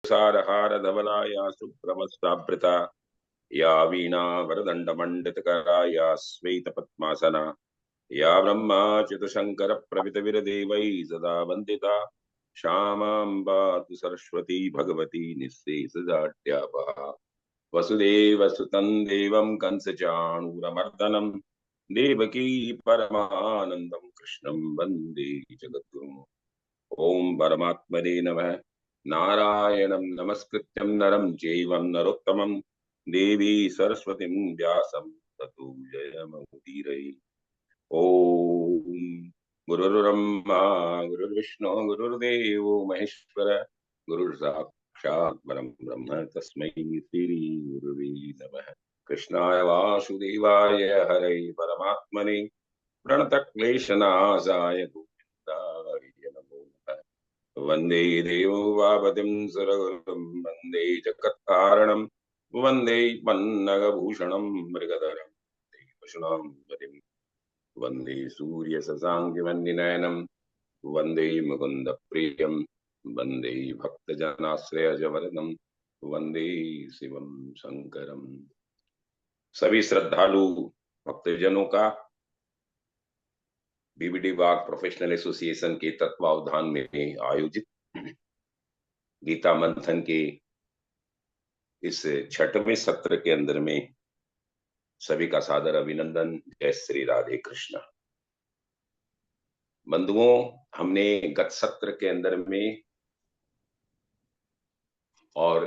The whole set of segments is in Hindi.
सारहार धवलाया सुप्रमस्ताभृता या वीणा वरदण्डमण्डितकरा या श्वेतपद्मासना या ब्रह्माच्युतशङ्कर प्रभृतिभिर्देवैः सदा वन्दिता श्यामाम्बा तु सरस्वती भगवती निःशेषजाड्यापहा वसुदेवसुतं देवं कंसचाणूरमर्दनं देवकी परमानन्दं कृष्णं वन्दे जगद्गुरुम्। ओम परमात्मने नमः। नारायणं नमस्कृत्यं नरं चैव नरोत्तमं देवी सरस्वतीं व्यासं ततो जयमुदीरये। ओम गुरुर्ब्रह्मा गुरुर्विष्णु गुरुर्देवो महेश्वर गुरुर्साक्षात् परं ब्रह्म तस्मै श्री गुरुवे नमः। कृष्णाय वासुदेवाय हरे परमात्मने प्रणतक्लेशनाशाय गोविन्दाय नमो नमः। वन्दे देवोपापतिं सुरगुरुं वन्दे जगत्कारणं वन्दे पन्नगभूषणं मृगधरं वन्दे पशुनां वन्दे सूर्यशशाङ्कमन्निनयनं वन्दे मुकुन्दप्रियं वन्दे भक्तजनाश्रयजवरदं वन्दे शिवं शंकरं। सभी श्रद्धालु भक्तजनों का बीबीडी बाग प्रोफेशनल एसोसिएशन के तत्वावधान में आयोजित गीता मंथन के इस 6वें सत्र के अंदर में सभी का सादर अभिनंदन। जय श्री राधे कृष्ण। बंधुओं, हमने गत सत्र के अंदर में और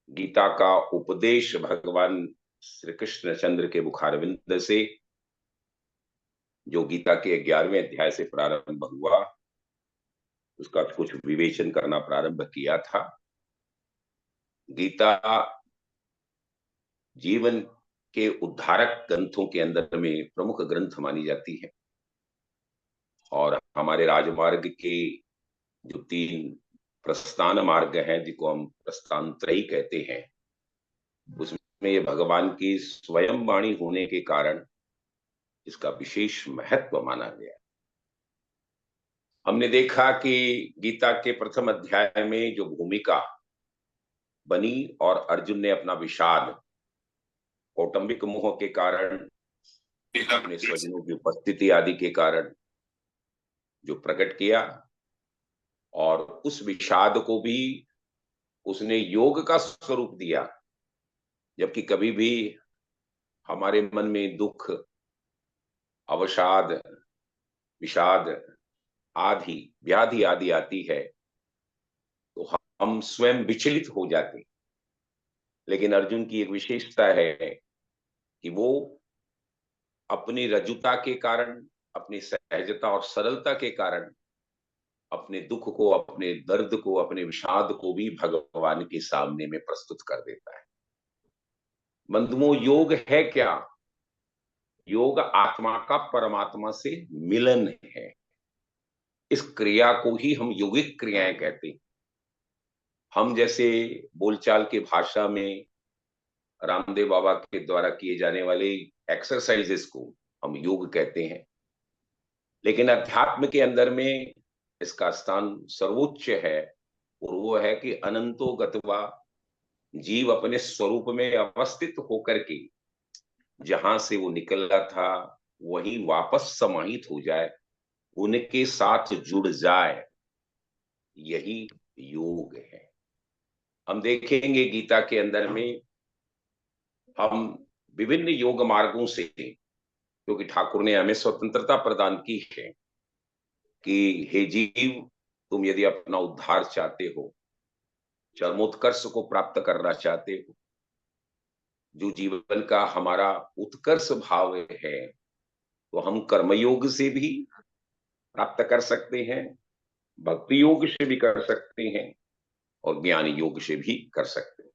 गीता का उपदेश भगवान श्री कृष्ण चंद्र के मुखारविंद से जो गीता के 11वें अध्याय से प्रारंभ हुआ उसका कुछ विवेचन करना प्रारंभ किया था। गीता जीवन के उद्धारक ग्रंथों के अंदर में प्रमुख ग्रंथ मानी जाती है और हमारे राजमार्ग के जो 3 प्रस्थान मार्ग हैं जिनको हम प्रस्थानत्रयी कहते हैं, उसमें ये भगवान की स्वयं वाणी होने के कारण इसका विशेष महत्व माना गया। हमने देखा कि गीता के प्रथम अध्याय में जो भूमिका बनी और अर्जुन ने अपना विषाद कौटुंबिक मोह के कारण, अपने स्वजनों की उपस्थिति आदि के कारण जो प्रकट किया और उस विषाद को भी उसने योग का स्वरूप दिया। जबकि कभी भी हमारे मन में दुख, अवसाद, विषाद आदि व्याधि आदि आती है तो हम स्वयं विचलित हो जाते हैं। लेकिन अर्जुन की एक विशेषता है कि वो अपनी रजुता के कारण, अपनी सहजता और सरलता के कारण अपने दुख को, अपने दर्द को, अपने विषाद को भी भगवान के सामने में प्रस्तुत कर देता है। बंधुओं, योग है क्या? योग आत्मा का परमात्मा से मिलन है। इस क्रिया को ही हम योगिक क्रियाएं कहते हैं। हम जैसे बोलचाल की भाषा में रामदेव बाबा के द्वारा किए जाने वाले एक्सरसाइजेस को हम योग कहते हैं, लेकिन अध्यात्म के अंदर में इसका स्थान सर्वोच्च है और वो है कि अनंतो गत्वा, जीव अपने स्वरूप में अवस्थित होकर के जहां से वो निकला था वहीं वापस समाहित हो जाए, उनके साथ जुड़ जाए, यही योग है। हम देखेंगे गीता के अंदर में हम विभिन्न योग मार्गों से, क्योंकि ठाकुर ने हमें स्वतंत्रता प्रदान की है कि हे जीव, तुम यदि अपना उद्धार चाहते हो, चरमोत्कर्ष को प्राप्त करना चाहते हो, जो जीवन का हमारा उत्कर्ष भाव है, तो हम कर्मयोग से भी प्राप्त कर सकते हैं, भक्ति योग से भी कर सकते हैं और ज्ञान योग से भी कर सकते हैं।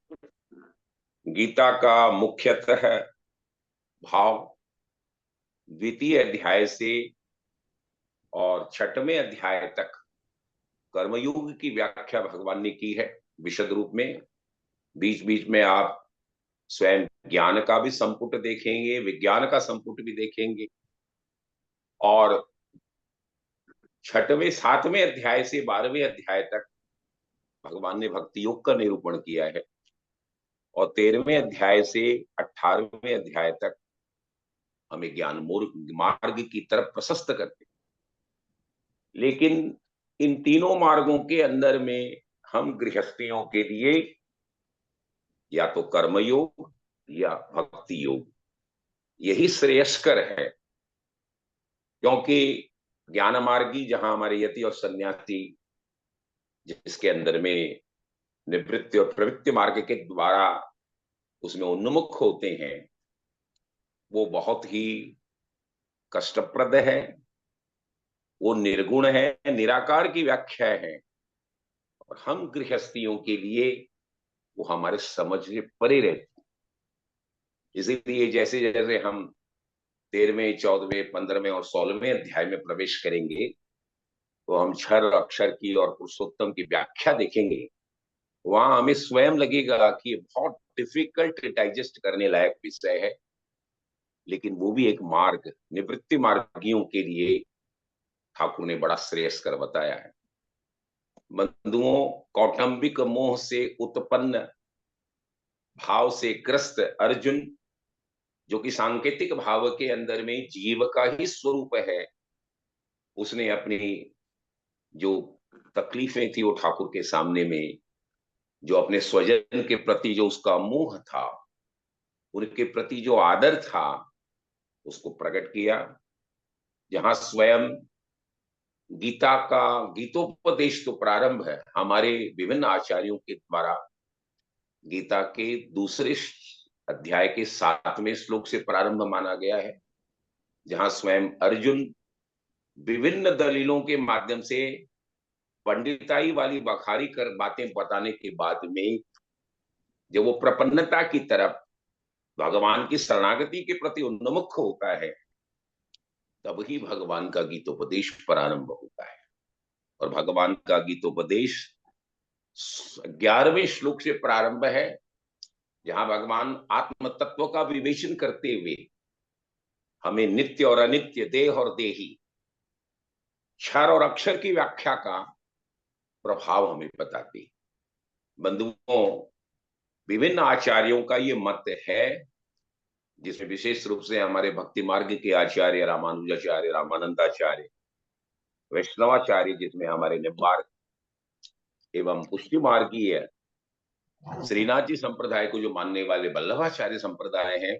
गीता का मुख्यतः भाव द्वितीय अध्याय से और 6वें अध्याय तक कर्मयोग की व्याख्या भगवान ने की है विशद रूप में। बीच बीच में आप स्वयं ज्ञान का भी संपुट देखेंगे, विज्ञान का संपुट भी देखेंगे और 6वें 7वें अध्याय से 12वें अध्याय तक भगवान ने भक्ति योग का निरूपण किया है और 13वें अध्याय से 18वें अध्याय तक हमें ज्ञान मार्ग की तरफ प्रशस्त करते। लेकिन इन तीनों मार्गों के अंदर में हम गृहस्थियों के लिए या तो कर्म योग या भक्ति योग यही श्रेयस्कर है, क्योंकि ज्ञान मार्गी जहां हमारे यति और सन्यासी जिसके अंदर में निवृत्ति और प्रवृत्ति मार्ग के द्वारा उसमें उन्मुख होते हैं, वो बहुत ही कष्टप्रद है, वो निर्गुण है, निराकार की व्याख्या है। और हम गृहस्थियों के लिए वो हमारे समझ से परे रहती। इसीलिए जैसे जैसे हम 13वें 14वें 15वें और 16वें अध्याय में प्रवेश करेंगे तो हम क्षर अक्षर की और पुरुषोत्तम की व्याख्या देखेंगे। वहां हमें स्वयं लगेगा कि बहुत डिफिकल्ट डाइजेस्ट करने लायक विषय है, लेकिन वो भी एक मार्ग निवृत्ति मार्गियों के लिए ठाकुर ने बड़ा श्रेयस्कर बताया है। बंधुओं, कौटुंबिक मोह से उत्पन्न भाव से ग्रस्त अर्जुन, जो कि सांकेतिक भाव के अंदर में जीव का ही स्वरूप है, उसने अपनी जो तकलीफें थी वो ठाकुर के सामने में, जो अपने स्वजन के प्रति जो उसका मोह था, उनके प्रति जो आदर था, उसको प्रकट किया। जहां स्वयं गीता का गीतोपदेश तो प्रारंभ है हमारे विभिन्न आचार्यों के द्वारा, गीता के दूसरे अध्याय के 7वें श्लोक से प्रारंभ माना गया है, जहां स्वयं अर्जुन विभिन्न दलीलों के माध्यम से पंडिताई वाली बखारी कर बातें बताने के बाद में जब वो प्रपन्नता की तरफ भगवान की शरणागति के प्रति उन्मुख होता है, तब ही भगवान का गीतोपदेश प्रारंभ होता है। और भगवान का गीतोपदेश 11वें श्लोक से प्रारंभ है, जहां भगवान आत्म तत्व का विवेचन करते हुए हमें नित्य और अनित्य, देह और देही, क्षर और अक्षर की व्याख्या का प्रभाव हमें बताते। बंधुओं, विभिन्न आचार्यों का ये मत है, जिसमें विशेष रूप से हमारे भक्ति मार्ग के आचार्य रामानुजाचार्य, रामानंदाचार्य, वैष्णवाचार्य, जिसमें हमारे निम्बार्क एवं पुष्टि मार्गीय श्रीनाथ जी संप्रदाय को जो मानने वाले वल्लभाचार्य संप्रदाय है,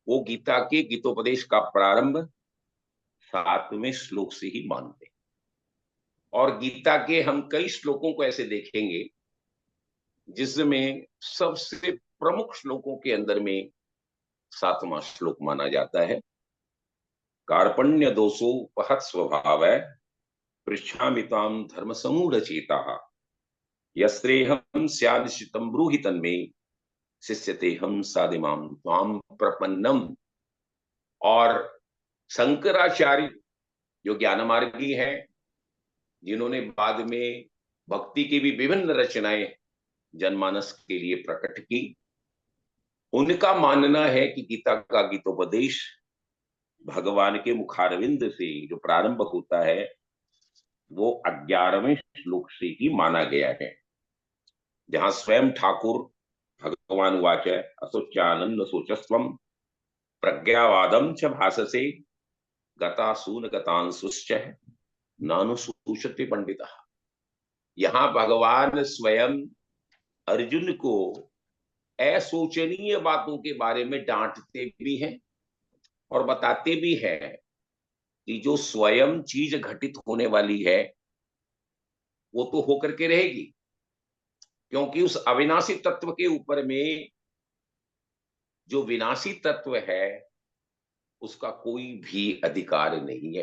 वो गीता के गीतोपदेश का प्रारंभ 7वें श्लोक से ही मानते। और गीता के हम कई श्लोकों को ऐसे देखेंगे जिसमें सबसे प्रमुख श्लोकों के अंदर में 7वां श्लोक माना जाता है। कार्पण्य दोषो पहत स्वभाव है पृच्छामिताम धर्म समूढ़ चेता यस्त्रेहम स्यादिशितम ब्रूहि तन्मे शिष्यते हम सादिमाम त्वाम प्रपन्नम। और शंकराचार्य जो ज्ञान मार्गी है, जिन्होंने बाद में भक्ति की भी विभिन्न रचनाएं जनमानस के लिए प्रकट की, उनका मानना है कि गीता का गीतोपदेश भगवान के मुखारविंद से जो प्रारंभ होता है वो 11वें श्लोक से ही माना गया है, जहां स्वयं ठाकुर भगवान वाच असोचानंद सोचस्वम प्रज्ञावादम च भाससे गतासून गतांशुश्च नानुसूचते पंडिता। यहाँ भगवान स्वयं अर्जुन को असोचनीय बातों के बारे में डांटते भी हैं और बताते भी हैं कि जो स्वयं चीज घटित होने वाली है वो तो होकर के रहेगी, क्योंकि उस अविनाशी तत्व के ऊपर में जो विनाशी तत्व है उसका कोई भी अधिकार नहीं है,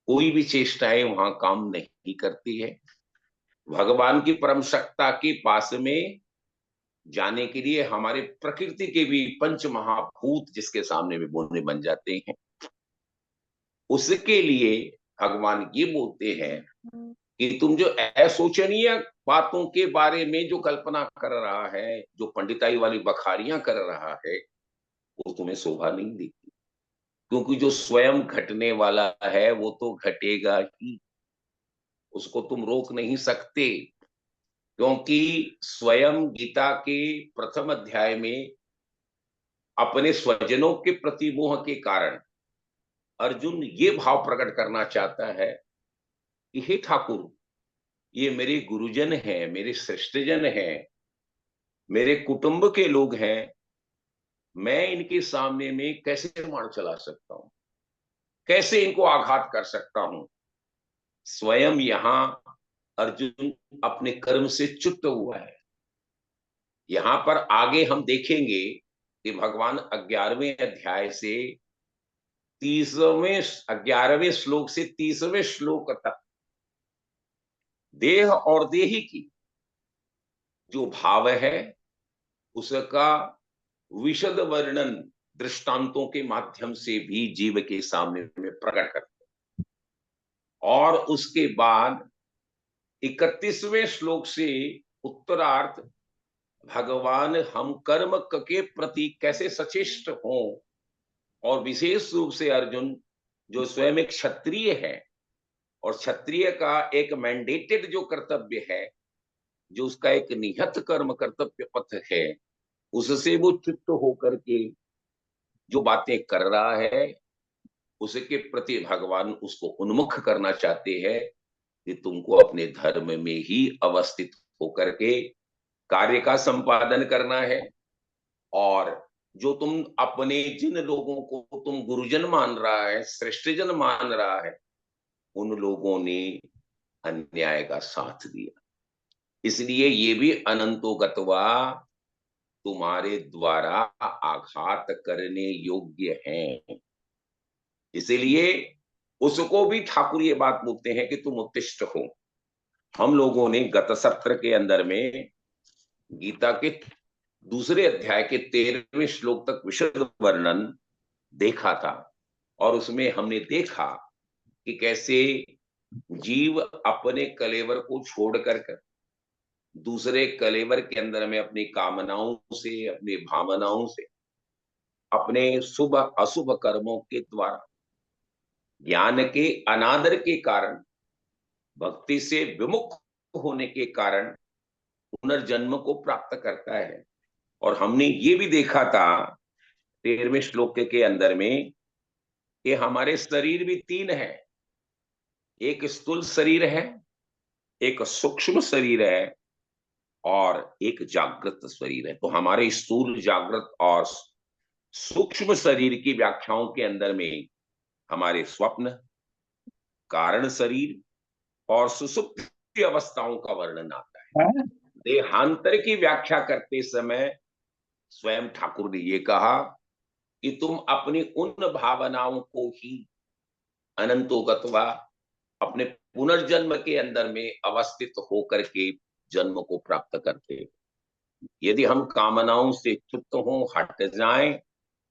कोई भी चेष्टाएं वहां काम नहीं करती है। भगवान की परम सत्ता के पास में जाने के लिए हमारे प्रकृति के भी पंच महाभूत जिसके सामने में बोलने बन जाते हैं। उसके लिए भगवान ये बोलते हैं कि तुम जो असोचनीय बातों के बारे में जो कल्पना कर रहा है, जो पंडिताई वाली बखारियां कर रहा है, वो तुम्हें शोभा नहीं देती, क्योंकि जो स्वयं घटने वाला है वो तो घटेगा ही, उसको तुम रोक नहीं सकते। क्योंकि स्वयं गीता के प्रथम अध्याय में अपने स्वजनों के प्रति मोह के कारण अर्जुन ये भाव प्रकट करना चाहता है कि हे ठाकुर, ये मेरे गुरुजन हैं, मेरे श्रेष्ठजन हैं, मेरे कुटुंब के लोग हैं, मैं इनके सामने में कैसे प्रमाण चला सकता हूं, कैसे इनको आघात कर सकता हूं। स्वयं यहां अर्जुन अपने कर्म से च्युत हुआ है। यहां पर आगे हम देखेंगे कि भगवान 11वें अध्याय से 11वें श्लोक से 30वें श्लोक तक देह और देही की जो भाव है उसका विशद वर्णन दृष्टांतों के माध्यम से भी जीव के सामने में प्रकट करते हैं। और उसके बाद 31वें श्लोक से उत्तरार्थ भगवान हम कर्म के प्रति कैसे सचेष्ट हों, और विशेष रूप से अर्जुन जो स्वयं एक क्षत्रिय है और क्षत्रिय का एक मैंडेटेड जो कर्तव्य है, जो उसका एक निहत कर्म कर्तव्य पथ है, उससे वो चित्त होकर के जो बातें कर रहा है उसके प्रति भगवान उसको उन्मुख करना चाहते हैं कि तुमको अपने धर्म में ही अवस्थित होकर के कार्य का संपादन करना है। और जो तुम अपने जिन लोगों को तुम गुरुजन मान रहा है, श्रेष्ठजन मान रहा है, उन लोगों ने अन्याय का साथ दिया, इसलिए ये भी अनंतो गत्वा तुम्हारे द्वारा आघात करने योग्य हैं। इसीलिए उसको भी ठाकुर ये बात बोलते हैं कि तुम उत्तिष्ठ हो। हम लोगों ने गत सत्र के अंदर में गीता के दूसरे अध्याय के 13वें श्लोक तक विशद वर्णन देखा था, और उसमें हमने देखा कि कैसे जीव अपने कलेवर को छोड़ कर दूसरे कलेवर के अंदर में अपनी कामनाओं से, अपनी भावनाओं से, अपने शुभ अशुभ कर्मों के द्वारा, ज्ञान के अनादर के कारण, भक्ति से विमुख होने के कारण पुनर्जन्म को प्राप्त करता है। और हमने ये भी देखा था 13वें श्लोक के अंदर में कि हमारे शरीर भी तीन है, एक स्थूल शरीर है, एक सूक्ष्म शरीर है, और एक जागृत शरीर है। तो हमारे स्थूल, जागृत और सूक्ष्म शरीर की व्याख्याओं के अंदर में हमारे स्वप्न, कारण शरीर और सुसुप्ति अवस्थाओं का वर्णन आता है। देहांतर की व्याख्या करते समय स्वयं ठाकुर ने ये कहा कि तुम अपनी उन भावनाओं को ही अनंतो गत्वा अपने पुनर्जन्म के अंदर में अवस्थित होकर के जन्म को प्राप्त करते। यदि हम कामनाओं से च्युत हों, हट जाएं,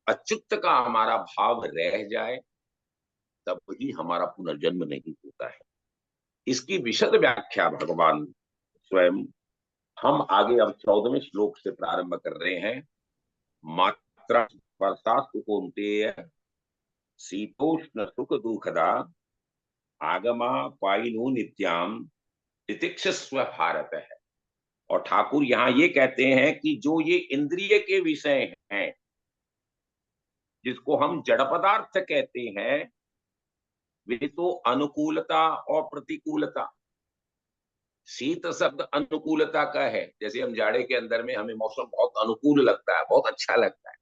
अच्युत का हमारा भाव रह जाए, तब ही हमारा पुनर्जन्म नहीं होता है। इसकी विशद व्याख्या भगवान स्वयं, हम आगे अब 14वें श्लोक से प्रारंभ कर रहे हैं। मात्रा वर्षा सुकोन्तेय शीतोष्ण सुख दुखदा आगमा पाइनु नित्याम तितिक्षस्व भारत है। और ठाकुर यहाँ ये कहते हैं कि जो ये इंद्रिय के विषय हैं, जिसको हम जड़ पदार्थ कहते हैं, वे तो अनुकूलता और प्रतिकूलता, शीत शब्द अनुकूलता का है, जैसे हम जाड़े के अंदर में हमें मौसम बहुत अनुकूल लगता है, बहुत अच्छा लगता है,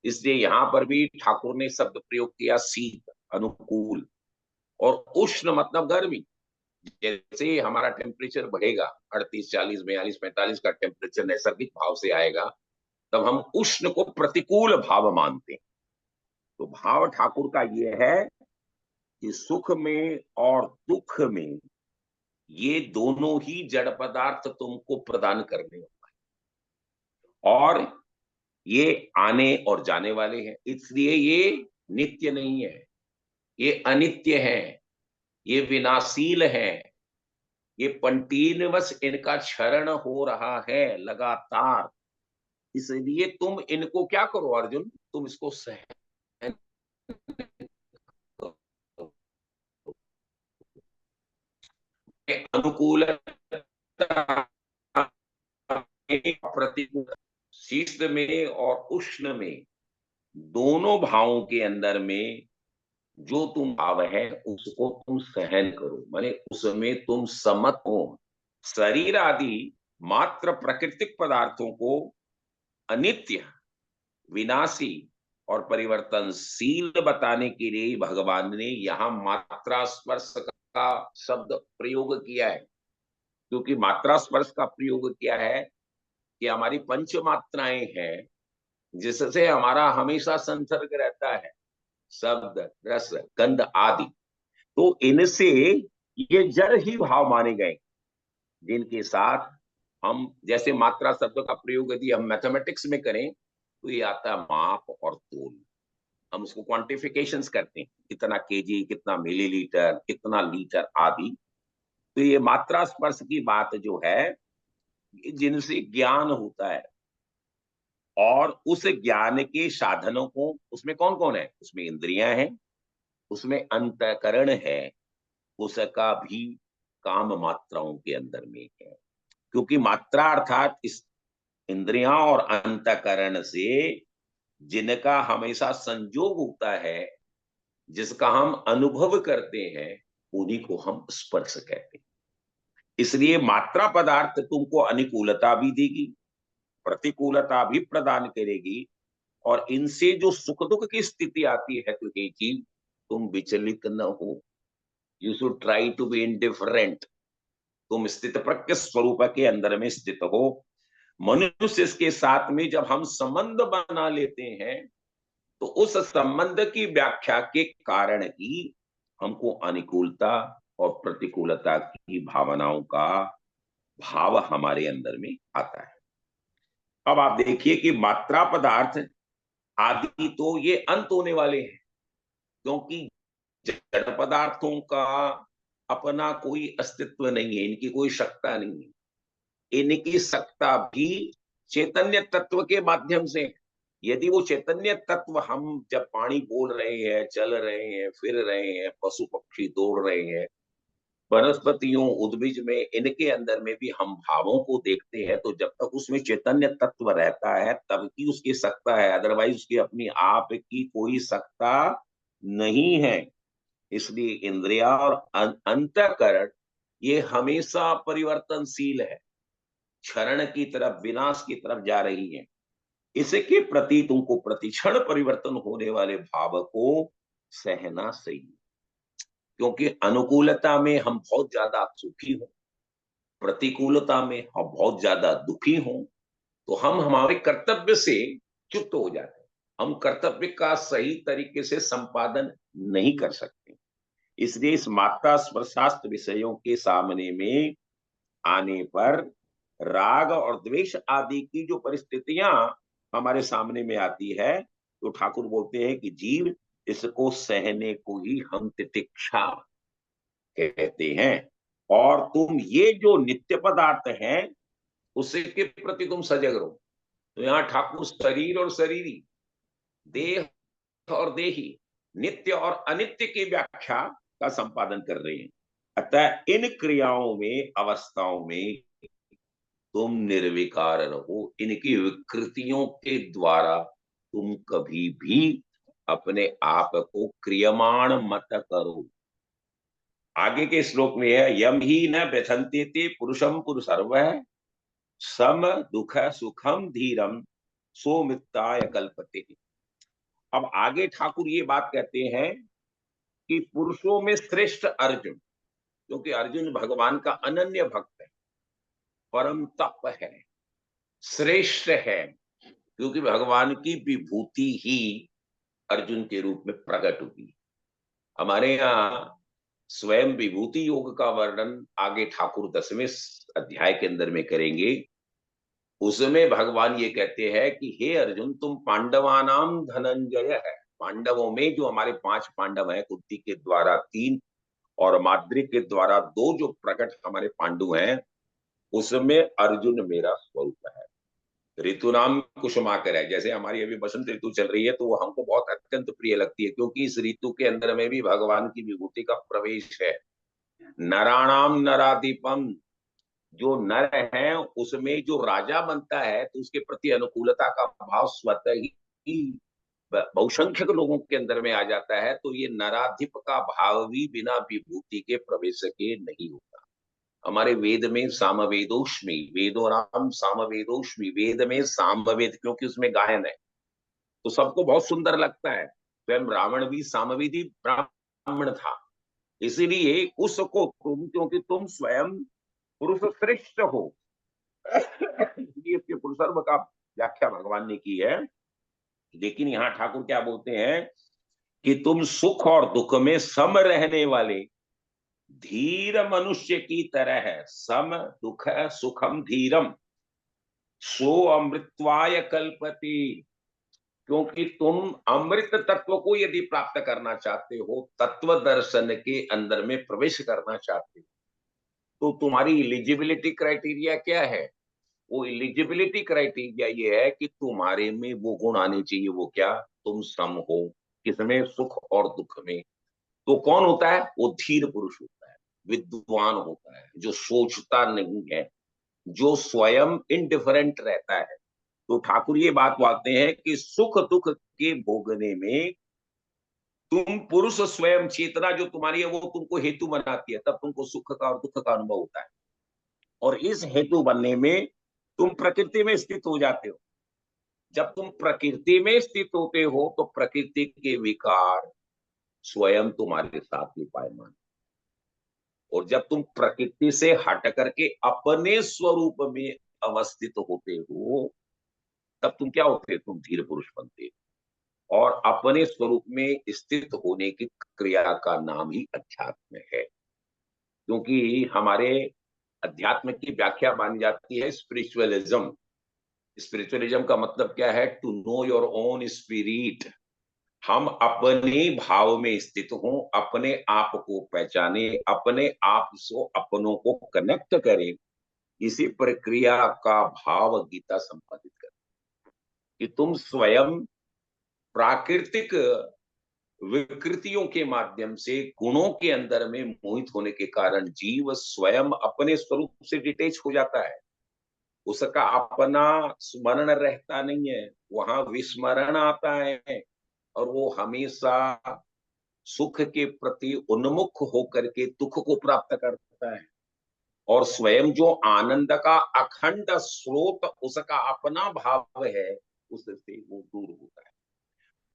इसलिए यहां पर भी ठाकुर ने शब्द प्रयोग किया शीत, अनुकूल। और उष्ण मतलब गर्मी, जैसे हमारा टेम्परेचर बढ़ेगा 38, 40, 42, 45 का टेम्परेचर नैसर्गिक भाव से आएगा, तब हम उष्ण को प्रतिकूल भाव मानते हैं। तो भाव ठाकुर का ये है कि सुख में और दुख में ये दोनों ही जड़ पदार्थ तुमको प्रदान करने, और ये आने और जाने वाले हैं, इसलिए ये नित्य नहीं है, ये अनित्य है, ये विनाशील है, ये कंटीन्यूअस इनका क्षरण हो रहा है लगातार। इसलिए तुम इनको क्या करो अर्जुन, तुम इसको सहन अनुकूल प्रतिकूल, शीत में और उष्ण में, दोनों भावों के अंदर में जो तुम भाव है उसको तुम सहन करो, माने उसमें तुम समत हो। शरीर आदि मात्र प्राकृतिक पदार्थों को अनित्य, विनाशी और परिवर्तनशील बताने के लिए भगवान ने यहाँ मात्रा स्पर्श का शब्द प्रयोग किया है। क्योंकि मात्रा स्पर्श का प्रयोग किया है कि हमारी पंच मात्राएं हैं जिससे हमारा हमेशा संसर्ग रहता है, शब्द, रस, गंध आदि। तो इनसे ये जड़ ही भाव माने गए जिनके साथ हम, जैसे मात्रा शब्द का प्रयोग यदि हम मैथमेटिक्स में करें तो ये आता है माप और तोल। हम उसको क्वांटिफिकेशंस करते हैं, कितना केजी, कितना मिलीलीटर, कितना लीटर आदि। तो ये मात्रा स्पर्श की बात जो है, जिनसे ज्ञान होता है, और उस ज्ञान के साधनों को, उसमें कौन कौन है, उसमें इंद्रियां हैं, उसमें अंतःकरण है, उसका भी काम मात्राओं के अंदर में है। क्योंकि मात्रा अर्थात इस इंद्रियां और अंतःकरण से जिनका हमेशा संयोग होता है, जिसका हम अनुभव करते हैं, उन्हीं को हम स्पर्श कहते हैं। इसलिए मात्रा पदार्थ तुमको अनुकूलता भी देगी, प्रतिकूलता भी प्रदान करेगी, और इनसे जो सुख दुख की स्थिति आती है तो एक चीज, तुम विचलित न हो। You should try to be indifferent. तुम स्थित प्रज्ञ स्वरूप के अंदर में स्थित हो। मनुष्य के साथ में जब हम संबंध बना लेते हैं तो उस संबंध की व्याख्या के कारण ही हमको अनुकूलता और प्रतिकूलता की भावनाओं का भाव हमारे अंदर में आता है। अब आप देखिए कि मात्रा पदार्थ आदि तो ये अंत होने वाले हैं, क्योंकि जड़ पदार्थों का अपना कोई अस्तित्व नहीं है, इनकी कोई सत्ता नहीं है। इनकी सत्ता भी चैतन्य तत्व के माध्यम से। यदि वो चैतन्य तत्व, हम जब पानी बोल रहे हैं, चल रहे हैं, फिर रहे हैं, पशु पक्षी दौड़ रहे हैं, वनस्पतियों, उद्भिज में, इनके अंदर में भी हम भावों को देखते हैं, तो जब तक उसमें चैतन्य तत्व रहता है तब की उसकी सत्ता है, अदरवाइज उसकी अपनी आप की कोई सत्ता नहीं है। इसलिए इंद्रिया और अंतःकरण ये हमेशा परिवर्तनशील है, क्षरण की तरफ, विनाश की तरफ जा रही है। इसके प्रति तुमको प्रतिक्षण परिवर्तन होने वाले भाव को सहना सही, क्योंकि अनुकूलता में हम बहुत ज्यादा सुखी हों, प्रतिकूलता में हम बहुत ज्यादा दुखी हों, तो हम हमारे कर्तव्य से च्युत हो जाते हैं। हम कर्तव्य का सही तरीके से संपादन नहीं कर सकते। इसलिए इस मात्रा स्पर्शास्त्र विषयों के सामने में आने पर राग और द्वेष आदि की जो परिस्थितियां हमारे सामने में आती है, तो ठाकुर बोलते हैं कि जीव, इसको सहने को ही हम तितिक्षा कहते हैं। और तुम ये जो नित्य पदार्थ हैं उसके प्रति तुम सजग रहो। तो यहाँ ठाकुर शरीर और शरीरी, देह और देही, नित्य और अनित्य की व्याख्या का संपादन कर रहे हैं। अतः इन क्रियाओं में, अवस्थाओं में तुम निर्विकार रहो। इनकी विकृतियों के द्वारा तुम कभी भी अपने आप को क्रियमाण मत करो। आगे के श्लोक में है, यम ही न व्यथन्ते ते पुरुषम पुरुषर्व सम दुख सुखम धीरम सोमित्ताय कल्पते। अब आगे ठाकुर ये बात कहते हैं कि पुरुषों में श्रेष्ठ अर्जुन, क्योंकि अर्जुन भगवान का अनन्य भक्त है, परम तप है, श्रेष्ठ है, क्योंकि भगवान की विभूति ही अर्जुन के रूप में प्रकट हुई। हमारे यहाँ स्वयं विभूति योग का वर्णन आगे ठाकुर 10वें अध्याय के अंदर में करेंगे। उसमें भगवान ये कहते हैं कि हे अर्जुन, तुम पांडवानाम धनंजय है। पांडवों में जो हमारे 5 पांडव हैं, कुंती के द्वारा 3 और माद्री के द्वारा 2 जो प्रकट हमारे पांडु हैं, उसमें अर्जुन मेरा स्वरूप है। ऋतु नाम कुसुमाकर है। जैसे हमारी अभी बसंत ऋतु चल रही है तो वो हमको बहुत अत्यंत प्रिय लगती है, क्योंकि इस ऋतु के अंदर में भी भगवान की विभूति का प्रवेश है। नराणाम नराधिपम, जो नर है उसमें जो राजा बनता है तो उसके प्रति अनुकूलता का भाव स्वतः ही बहुसंख्यक लोगों के अंदर में आ जाता है। तो ये नराधिप का भाव भी बिना विभूति के प्रवेश के नहीं होता। हमारे वेद में सामवेदोष्मी, वेदोराम सामवेदोष्मी, वेद में सामवेद, क्योंकि उसमें गायन है तो सबको बहुत सुंदर लगता है। स्वयं रावण भी सामवेदी ब्राह्मण था। इसीलिए उसको तुम, क्योंकि तुम स्वयं पुरुष श्रेष्ठ हो, इसलिए इसके पुरुषर्व का व्याख्या भगवान ने की है। लेकिन यहाँ ठाकुर क्या बोलते हैं कि तुम सुख और दुख में सम रहने वाले धीर मनुष्य की तरह है। सम दुख सुखम धीरम सो अमृतवाय कल्पति। क्योंकि तुम अमृत तत्व को यदि प्राप्त करना चाहते हो, तत्व दर्शन के अंदर में प्रवेश करना चाहते हो, तो तुम्हारी एलिजिबिलिटी क्राइटेरिया क्या है? वो एलिजिबिलिटी क्राइटेरिया ये है कि तुम्हारे में वो गुण आने चाहिए। वो क्या? तुम सम हो। किसमें? सुख और दुख में। तो कौन होता है? वो धीर पुरुष होता है, विद्वान होता है, जो सोचता नहीं है, जो स्वयं इनडिफरेंट रहता है। तो ठाकुर ये बात बोलते हैं कि सुख दुख के भोगने में तुम पुरुष स्वयं चेतना जो तुम्हारी है वो तुमको हेतु बनाती है, तब तुमको सुख का और दुख का अनुभव होता है। और इस हेतु बनने में तुम प्रकृति में स्थित हो जाते हो। जब तुम प्रकृति में स्थित होते हो तो प्रकृति के विकार स्वयं तुम्हारे साथ ही पायमान। और जब तुम प्रकृति से हट करके अपने स्वरूप में अवस्थित होते हो, तब तुम क्या होते हो? तुम धीर पुरुष बनते हो। और अपने स्वरूप में स्थित होने की क्रिया का नाम ही अध्यात्म है। क्योंकि हमारे अध्यात्म की व्याख्या मानी जाती है स्पिरिचुअलिज्म। स्पिरिचुअलिज्म का मतलब क्या है? To know your own spirit. हम अपने भाव में स्थित हों, अपने आप को पहचाने, अपने आप से अपनों को कनेक्ट करें। इसी प्रक्रिया का भाव गीता संपादित कर कि तुम स्वयं प्राकृतिक विकृतियों के माध्यम से गुणों के अंदर में मोहित होने के कारण जीव स्वयं अपने स्वरूप से डिटेच हो जाता है। उसका अपना स्मरण रहता नहीं है, वहां विस्मरण आता है। और वो हमेशा सुख के प्रति उन्मुख होकर के दुख को प्राप्त करता है। और स्वयं जो आनंद का अखंड स्रोत उसका अपना भाव है, उससे वो दूर होता है।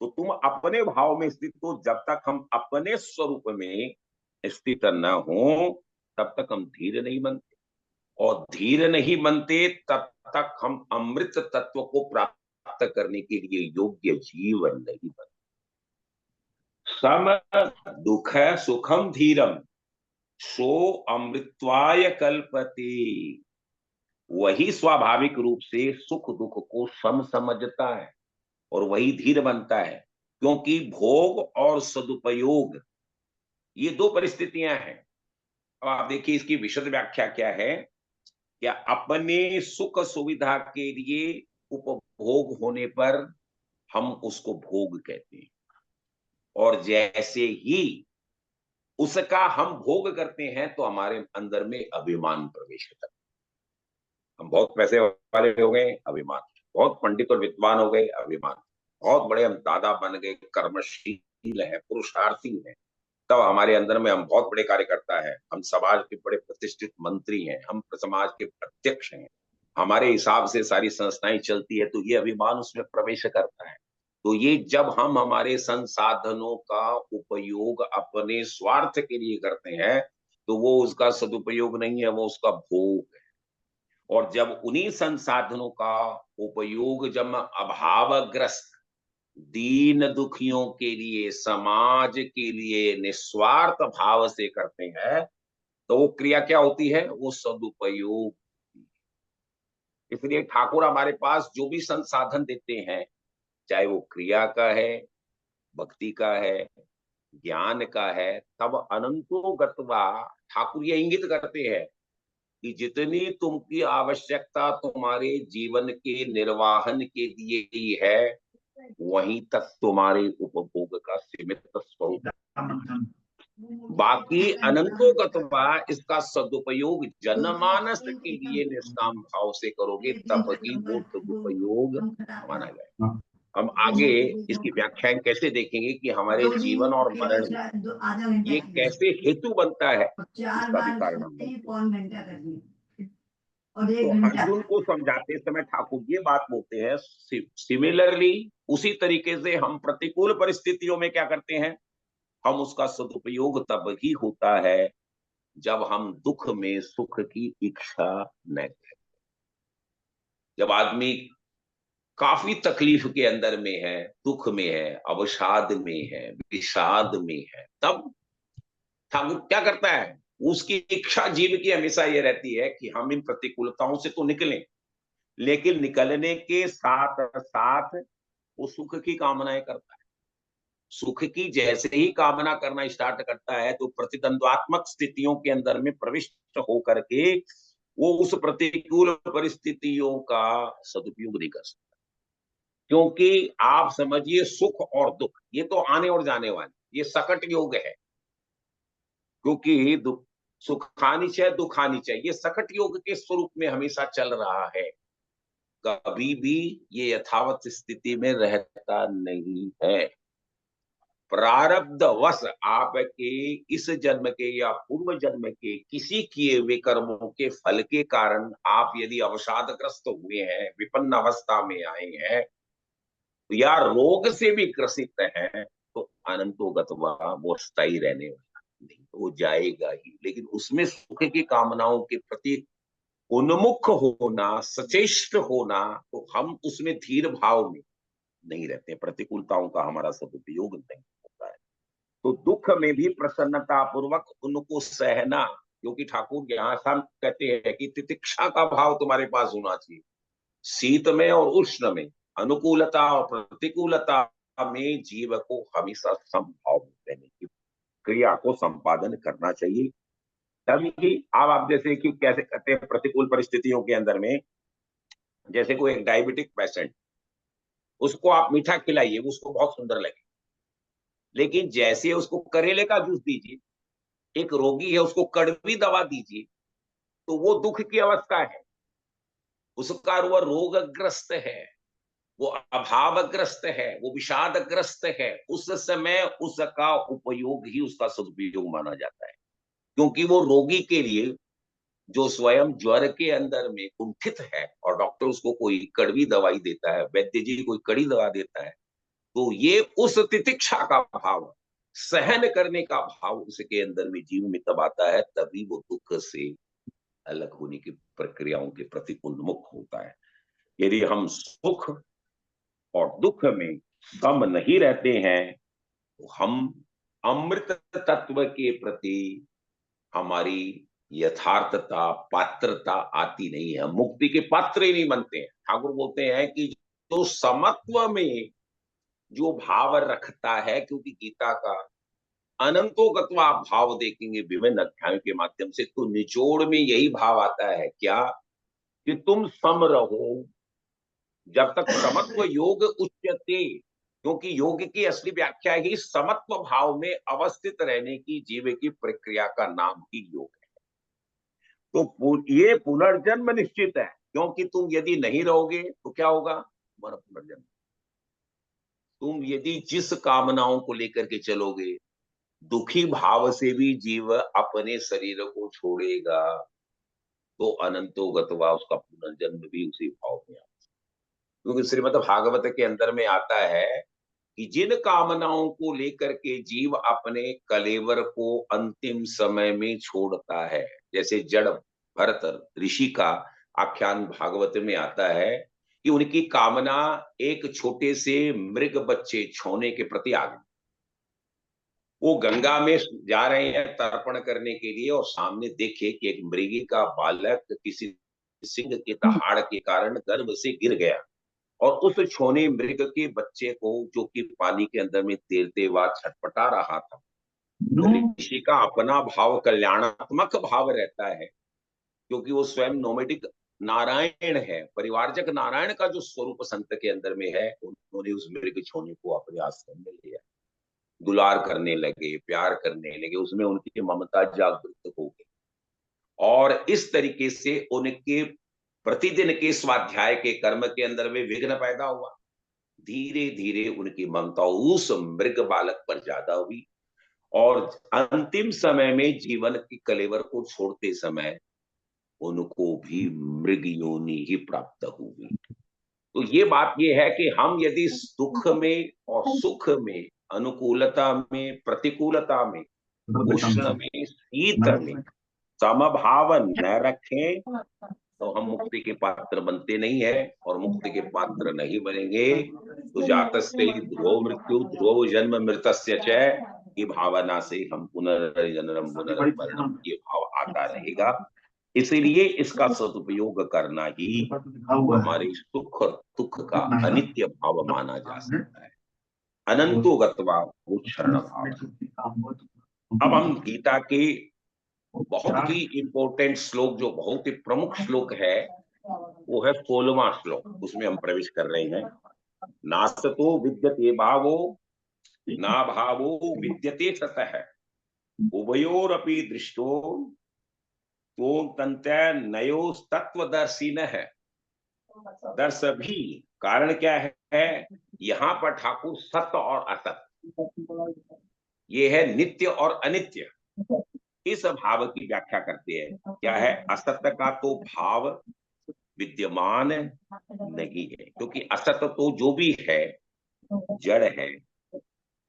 तो तुम अपने भाव में स्थित हो। जब तक हम अपने स्वरूप में स्थित न हो, तब तक हम धीर नहीं बनते। और धीर नहीं बनते तब तक हम अमृत तत्व को प्राप्त करने के लिए योग्य जीवन नहीं बनते। सम दुख सुखम धीरम सो अमृतवाय कल्पति। वही स्वाभाविक रूप से सुख दुख को सम समझता है और वही धीर बनता है। क्योंकि भोग और सदुपयोग ये दो परिस्थितियां हैं। अब आप देखिए इसकी विशद व्याख्या क्या है। क्या अपने सुख सुविधा के लिए उपभोग होने पर हम उसको भोग कहते हैं। और जैसे ही उसका हम भोग करते हैं तो हमारे अंदर में अभिमान प्रवेश करता है। हम बहुत पैसे वाले हो गए, अभिमान। बहुत पंडित और विद्वान हो गए, अभिमान। बहुत बड़े हम दादा बन गए, कर्मशील है, पुरुषार्थी है, तब हमारे अंदर में हम बहुत बड़े कार्यकर्ता है, हम समाज के बड़े प्रतिष्ठित मंत्री हैं, हम समाज के अध्यक्ष हैं, हमारे हिसाब से सारी संस्थाएं चलती है, तो ये अभिमान उसमें प्रवेश करता है। तो ये जब हम हमारे संसाधनों का उपयोग अपने स्वार्थ के लिए करते हैं तो वो उसका सदुपयोग नहीं है, वो उसका भोग है। और जब उन्हीं संसाधनों का उपयोग जब अभावग्रस्त दीन दुखियों के लिए, समाज के लिए निस्वार्थ भाव से करते हैं तो वो क्रिया क्या होती है? वो सदुपयोग। इसलिए ठाकुर हमारे पास जो भी संसाधन देते हैं, चाहे वो क्रिया का है, भक्ति का है, ज्ञान का है, तब अनंतो गत्वा ठाकुर ये इंगित करते हैं कि जितनी तुमकी आवश्यकता तुम्हारे जीवन के निर्वाहन के लिए ही है, वहीं तक तुम्हारे उपभोग का सीमित स्वरूप। बाकी अनंतो गत्वा इसका सदुपयोग जनमानस के लिए निष्काम भाव से करोगे तब ही वो सदुपयोग माना जाए। हम आगे इसकी व्याख्याएं कैसे देखेंगे कि हमारे जीवन और मरण में ये कैसे हेतु बनता है, इसका भी कारण हम देखेंगे। तो अर्जुन को समझाते समय ठाकुर ये बात बोलते हैं, सिमिलरली उसी तरीके से हम प्रतिकूल परिस्थितियों में क्या करते हैं, हम उसका सदुपयोग तब ही होता है जब हम दुख में सुख की इच्छा न करें। जब आदमी काफी तकलीफ के अंदर में है, दुख में है, अवसाद में है, विषाद में है, तब ठाकुर क्या करता है, उसकी इच्छा जीव की हमेशा ये रहती है कि हम इन प्रतिकूलताओं से तो निकलें, लेकिन निकलने के साथ साथ वो सुख की कामनाएं करता है। सुख की जैसे ही कामना करना स्टार्ट करता है तो प्रतिद्वंद्वात्मक स्थितियों के अंदर में प्रविष्ट होकर के वो उस प्रतिकूल परिस्थितियों का सदुपयोग नहीं कर सकता। क्योंकि आप समझिए सुख और दुख ये तो आने और जाने वाले, ये सकट योग है। क्योंकि सुखानी चाहे दुखानी चाहे, ये सकट योग के स्वरूप में हमेशा चल रहा है, कभी भी ये यथावत स्थिति में रहता नहीं है। प्रारब्धवश आपके इस जन्म के या पूर्व जन्म के किसी किए हुए कर्मों के फल के कारण आप यदि अवसादग्रस्त हुए हैं, विपन्न अवस्था में आए हैं या रोग से भी ग्रसित हैं, तो अनंतो गत्वा वो स्थायी रहने वाला नहीं, तो वो जाएगा ही। लेकिन उसमें सुख की कामनाओं के प्रति उन्मुख होना, सचेष्ट होना, तो हम उसमें धीर भाव में नहीं रहते, प्रतिकूलताओं का हमारा सदुपयोग नहीं होता है। तो दुख में भी प्रसन्नता पूर्वक उनको सहना, क्योंकि ठाकुर यहाँ हम कहते हैं कि तितिक्षा का भाव तुम्हारे पास होना चाहिए। शीत में और उष्ण में, अनुकूलता और प्रतिकूलता में जीव को हमेशा समभाव रहने की क्रिया को संपादन करना चाहिए। तभी अब आप जैसे कि कैसे कहते हैं, प्रतिकूल परिस्थितियों के अंदर में जैसे कोई एक डायबिटिक पेशेंट, उसको आप मीठा खिलाइए, उसको बहुत सुंदर लगे, लेकिन जैसे उसको करेले का जूस दीजिए, एक रोगी है उसको कड़वी दवा दीजिए, तो वो दुख की अवस्था है, उसका वो रोगग्रस्त है, वो अभावग्रस्त है, वो विषादग्रस्त है। उस समय उसका उपयोग ही उसका सदुपयोग माना जाता है, क्योंकि वो रोगी के लिए जो स्वयं ज्वर के अंदर में कुंठित है और डॉक्टर उसको कोई कड़वी दवाई देता है, वैद्य जी कोई कड़ी दवा देता है, तो ये उस तितिक्षा का भाव, सहन करने का भाव उसके अंदर में जीव में तब आता है, तभी वो दुख से अलग होने की प्रक्रियाओं के प्रति उन्मुख होता है। यदि हम सुख और दुख में सम नहीं रहते हैं तो हम अमृत तत्व के प्रति हमारी यथार्थता, पात्रता आती नहीं है, मुक्ति के पात्र ही नहीं बनते हैं। ठाकुर बोलते हैं कि जो समत्व में जो भाव रखता है, क्योंकि गीता का अनंतो गत्वा आप भाव देखेंगे विभिन्न अध्यायों के माध्यम से, तो निचोड़ में यही भाव आता है क्या, कि तुम सम रहो। जब तक समत्व योग उच्यते, क्योंकि योग की असली व्याख्या ही समत्व भाव में अवस्थित रहने की जीव की प्रक्रिया का नाम ही योग है। तो ये पुनर्जन्म निश्चित है, क्योंकि तुम यदि नहीं रहोगे तो क्या होगा, तुम्हारा पुनर्जन्म। तुम यदि जिस कामनाओं को लेकर के चलोगे, दुखी भाव से भी जीव अपने शरीर को छोड़ेगा, तो अनंतो गत्वा उसका पुनर्जन्म भी उसी भाव में आता है। क्योंकि श्रीमद् भागवत के अंदर में आता है कि जिन कामनाओं को लेकर के जीव अपने कलेवर को अंतिम समय में छोड़ता है, जैसे जड़ भरत ऋषि का आख्यान भागवत में आता है कि उनकी कामना एक छोटे से मृग बच्चे छोने के प्रति आ गई। वो गंगा में जा रहे हैं तर्पण करने के लिए और सामने देखे कि एक मृगी का बालक किसी सिंह के दहाड़ के कारण गर्भ से गिर गया, और उस छोने मृग के बच्चे को, जो कि पानी के अंदर में तैरते हुआ छटपटा रहा था, ऋषि का अपना भाव कल्याणात्मक भाव रहता है, क्योंकि वो स्वयं नोमेडिक नारायण है, परिवारजक नारायण का जो स्वरूप संत के अंदर में है, उन्होंने उस मृग छोने को अपने आश्रम में लिया। दुलार करने लगे, प्यार करने लगे, उसमें उनकी ममता जागृत हो गई और इस तरीके से उनके प्रतिदिन के स्वाध्याय के कर्म के अंदर में विघ्न पैदा हुआ। धीरे धीरे उनकी ममता उस मृग बालक पर ज्यादा हुई और अंतिम समय में जीवन के कलेवर को छोड़ते समय उनको भी मृग योनि ही प्राप्त हुई। तो ये बात ये है कि हम यदि दुख में और सुख में, अनुकूलता में, प्रतिकूलता में, उष्ण में, शीत में समभाव न रखें तो हम मुक्ति के पात्र बनते नहीं है और मुक्ति के पात्र नहीं बनेंगे तो जातस्य ही ध्रुव मृत्यु ध्रुव जन्म मृतस्य च की भावना से हम पुनर्जन्म पुनर्मरणम ये भाव आता रहेगा। इसीलिए इसका सदुपयोग करना ही हमारे सुख और दुख का अनित्य भाव माना जा सकता है। अनंतो गत्वा वो क्षरण भाव। अब हम गीता के बहुत ही इंपॉर्टेंट श्लोक, जो बहुत ही प्रमुख श्लोक है, वो है 16वां श्लोक। उसमें हम प्रवेश कर रहे हैं। नासतो विद्यते भावो ना भावो विद्यते सतः उभयोरपि दृष्टो तो तंत्र नयो तत्वदर्शी न है। दर्श भी कारण क्या है, यहाँ पर ठाकुर सत्य और असत, ये है नित्य और अनित्य, इस भाव की व्याख्या करते हैं। क्या है, असत्य का तो भाव विद्यमान नहीं है, क्योंकि असत्य तो जो भी है जड़ है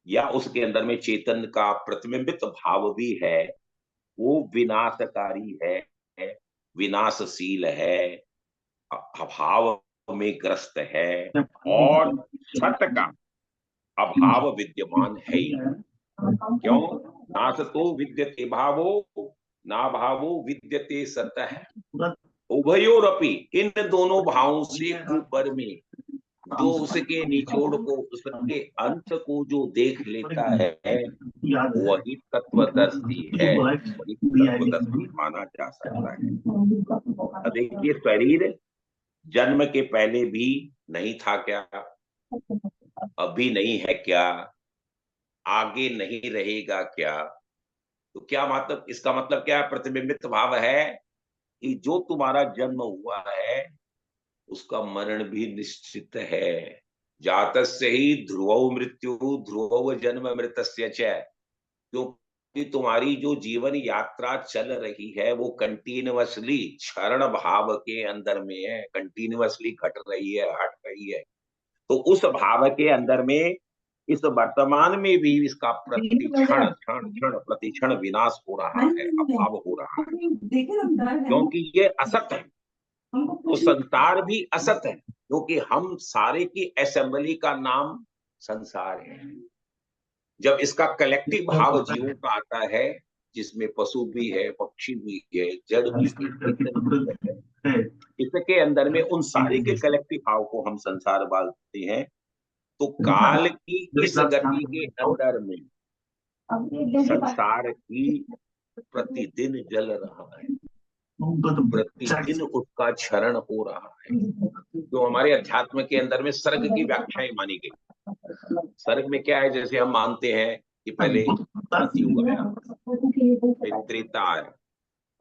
या उसके अंदर में चेतन का प्रतिबिंबित भाव भी है, वो विनाशकारी है, विनाशशील है, अभाव में ग्रस्त है और सत्य का अभाव विद्यमान है ही। क्यों? नाथ तो विद्यते भावो ना भावो विद्यते सतः उभयोरपि, इन दोनों भावों से ऊपर में जो उसके निचोड़ को, उसके अंत को जो देख लेता है वही तत्वदर्शी है, वही तत्वदर्शी माना जा सकता है। देखिए, शरीर जन्म के पहले भी नहीं था क्या, अभी नहीं है क्या, आगे नहीं रहेगा क्या? तो क्या मतलब, इसका मतलब क्या है? प्रतिबिंबित भाव है कि जो तुम्हारा जन्म हुआ है उसका मरण भी निश्चित है। जातस्य ही ध्रुवौ मृत्यु ध्रुवौ जन्म मृतस्य च। क्योंकि तुम्हारी जो जीवन यात्रा चल रही है वो कंटिन्यूअसली क्षरण भाव के अंदर में है, कंटिन्यूअसली घट रही है, हट रही है। तो उस भाव के अंदर में इस वर्तमान में भी इसका प्रतिक्षण क्षण क्षण प्रतिक्षण विनाश हो रहा है, अभाव हो रहा है, क्योंकि ये असत है। तो संसार भी असत है, क्योंकि हम सारे की असेंबली का नाम संसार है। जब इसका कलेक्टिव भाव जीवों का आता है, जिसमें पशु भी है, पक्षी भी है, जड़ भी है, इसके अंदर में उन सारे के कलेक्टिव भाव को हम संसार बोलते हैं। तो काल की इस गति के अंदर में संसार ही प्रतिदिन जल रहा है, प्रतिदिन उसका क्षरण हो रहा है। तो हमारे अध्यात्म के अंदर में सर्ग की व्याख्याएं मानी गई। सर्ग में क्या है, जैसे हम मानते हैं कि पहले सतयुग आया, फिर त्रेता आया,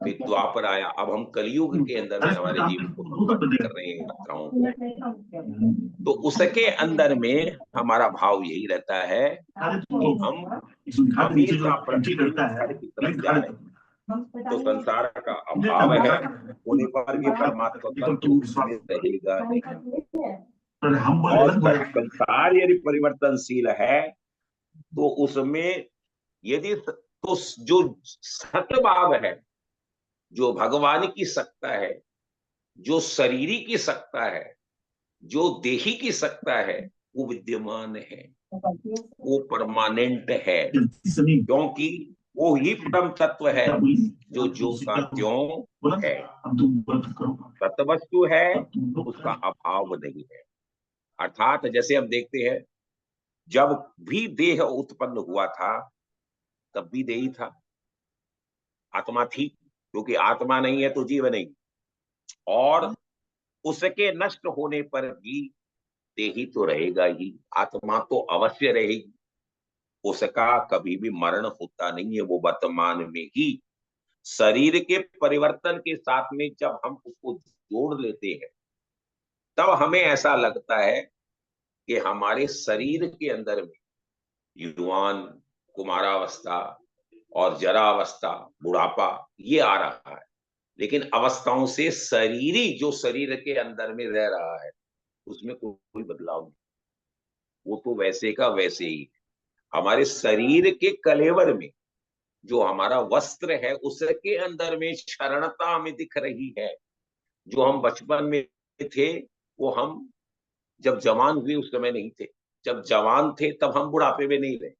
फिर द्वापर आया, अब हम कलयुग के अंदर में हमारे जीवन को कर रहे हैं, यात्राओं को। तो उसके अंदर में हमारा भाव यही रहता है कि हम हमेशा प्रतिदिन घर की तरफ जा रहे हैं। तो संसार का अभाव है होने पर भी परमात्मा तत्व में रहेगा नहीं। और संसार यदि परिवर्तनशील है तो उसमें यदि तो जो सत्भाव है, जो भगवान की सत्ता है, जो शरीरी की सत्ता है, जो देही की सत्ता है, वो विद्यमान है, वो परमानेंट है, क्योंकि वो ही परम तत्व है जो का त्यों है। तत्वस्तु है, उसका अभाव नहीं है। अर्थात जैसे हम देखते हैं, जब भी देह उत्पन्न हुआ था तब भी देही था, आत्मा थी, क्योंकि आत्मा नहीं है तो जीव नहीं, और उसके नष्ट होने पर भी देही तो रहेगा ही, आत्मा तो अवश्य रहेगी। उसका कभी भी मरण होता नहीं है, वो वर्तमान में ही शरीर के परिवर्तन के साथ में जब हम उसको जोड़ लेते हैं, तब हमें ऐसा लगता है कि हमारे शरीर के अंदर में युवान, कुमारावस्था और जरावस्था, बुढ़ापा, ये आ रहा है। लेकिन अवस्थाओं से शरीरी जो शरीर के अंदर में रह रहा है, उसमें कोई बदलाव नहीं, वो तो वैसे का वैसे ही। हमारे शरीर के कलेवर में जो हमारा वस्त्र है, उसके अंदर में क्षरणता हमें दिख रही है। जो हम बचपन में थे, वो हम जब जवान हुए उस समय नहीं थे, जब जवान थे तब हम बुढ़ापे में नहीं रहे।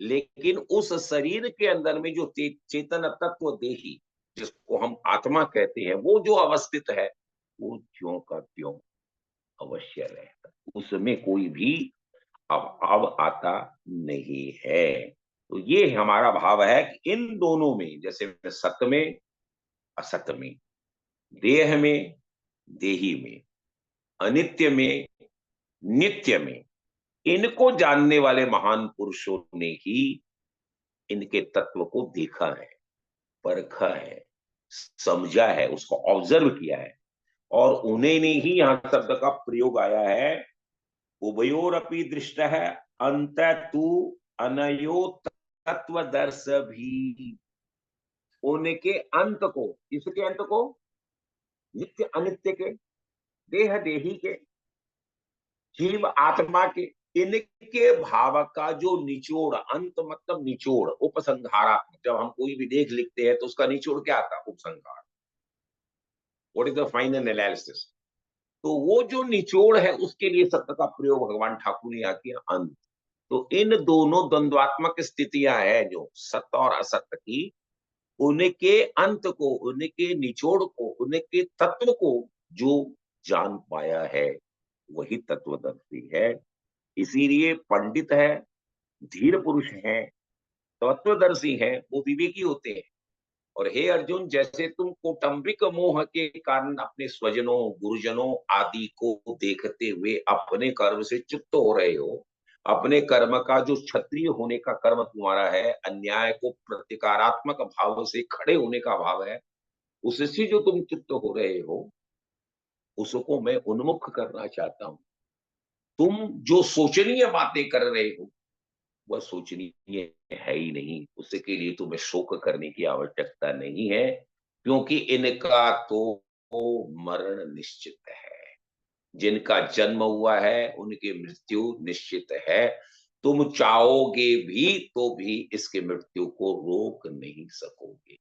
लेकिन उस शरीर के अंदर में जो चेतन तत्व देही, जिसको हम आत्मा कहते हैं, वो जो अवस्थित है, वो ज्यों का त्यों अवश्य रहता, उसमें कोई भी अब आता नहीं है। तो ये हमारा भाव है कि इन दोनों में, जैसे सत में, असत में, देह में, देही में, अनित्य में, नित्य में, इनको जानने वाले महान पुरुषों ने ही इनके तत्व को देखा है, परखा है, समझा है, उसको ऑब्जर्व किया है, और उन्हें ने ही यहां शब्द का प्रयोग आया है, उभयोरपि दृष्ट है अंत तू अनयो तत्वदर्श भी। उनके अंत को, इसके अंत को, नित्य अनित्य के, देह देही के, जीव आत्मा के, इनके भाव का जो निचोड़, अंत मतलब निचोड़, उपसंहारात्मक, जब हम कोई भी देख लिखते हैं तो उसका निचोड़ क्या आता है? उपसंहार। What is the final analysis? तो वो जो निचोड़ है, उसके लिए शब्द का प्रयोग भगवान ठाकुर ने यहाँ किया, अंत। तो इन दोनों द्वंद्वात्मक स्थितियां हैं जो सत्य और असत्य की, उनके अंत को, उनके निचोड़ को, उनके तत्व को जो जान पाया है, वही तत्वदर्शी है। इसीलिए पंडित है, धीर पुरुष है, तत्वदर्शी है, वो विवेकी होते हैं। और हे अर्जुन, जैसे तुम कौटुंबिक मोह के कारण अपने स्वजनों, गुरुजनों आदि को देखते हुए अपने कर्म से च्युत हो रहे हो, अपने कर्म का जो क्षत्रिय होने का कर्म तुम्हारा है, अन्याय को प्रतिकारात्मक भाव से खड़े होने का भाव है, उससे जो तुम च्युत हो रहे हो, उसको मैं उन्मुख करना चाहता हूं। तुम जो शोचनीय बातें कर रहे हो, वह सोचनीय है ही नहीं, उसके लिए तुम्हें शोक करने की आवश्यकता नहीं है, क्योंकि इनका तो मरण निश्चित है। जिनका जन्म हुआ है उनकी मृत्यु निश्चित है। तुम चाहोगे भी तो भी इसके मृत्यु को रोक नहीं सकोगे,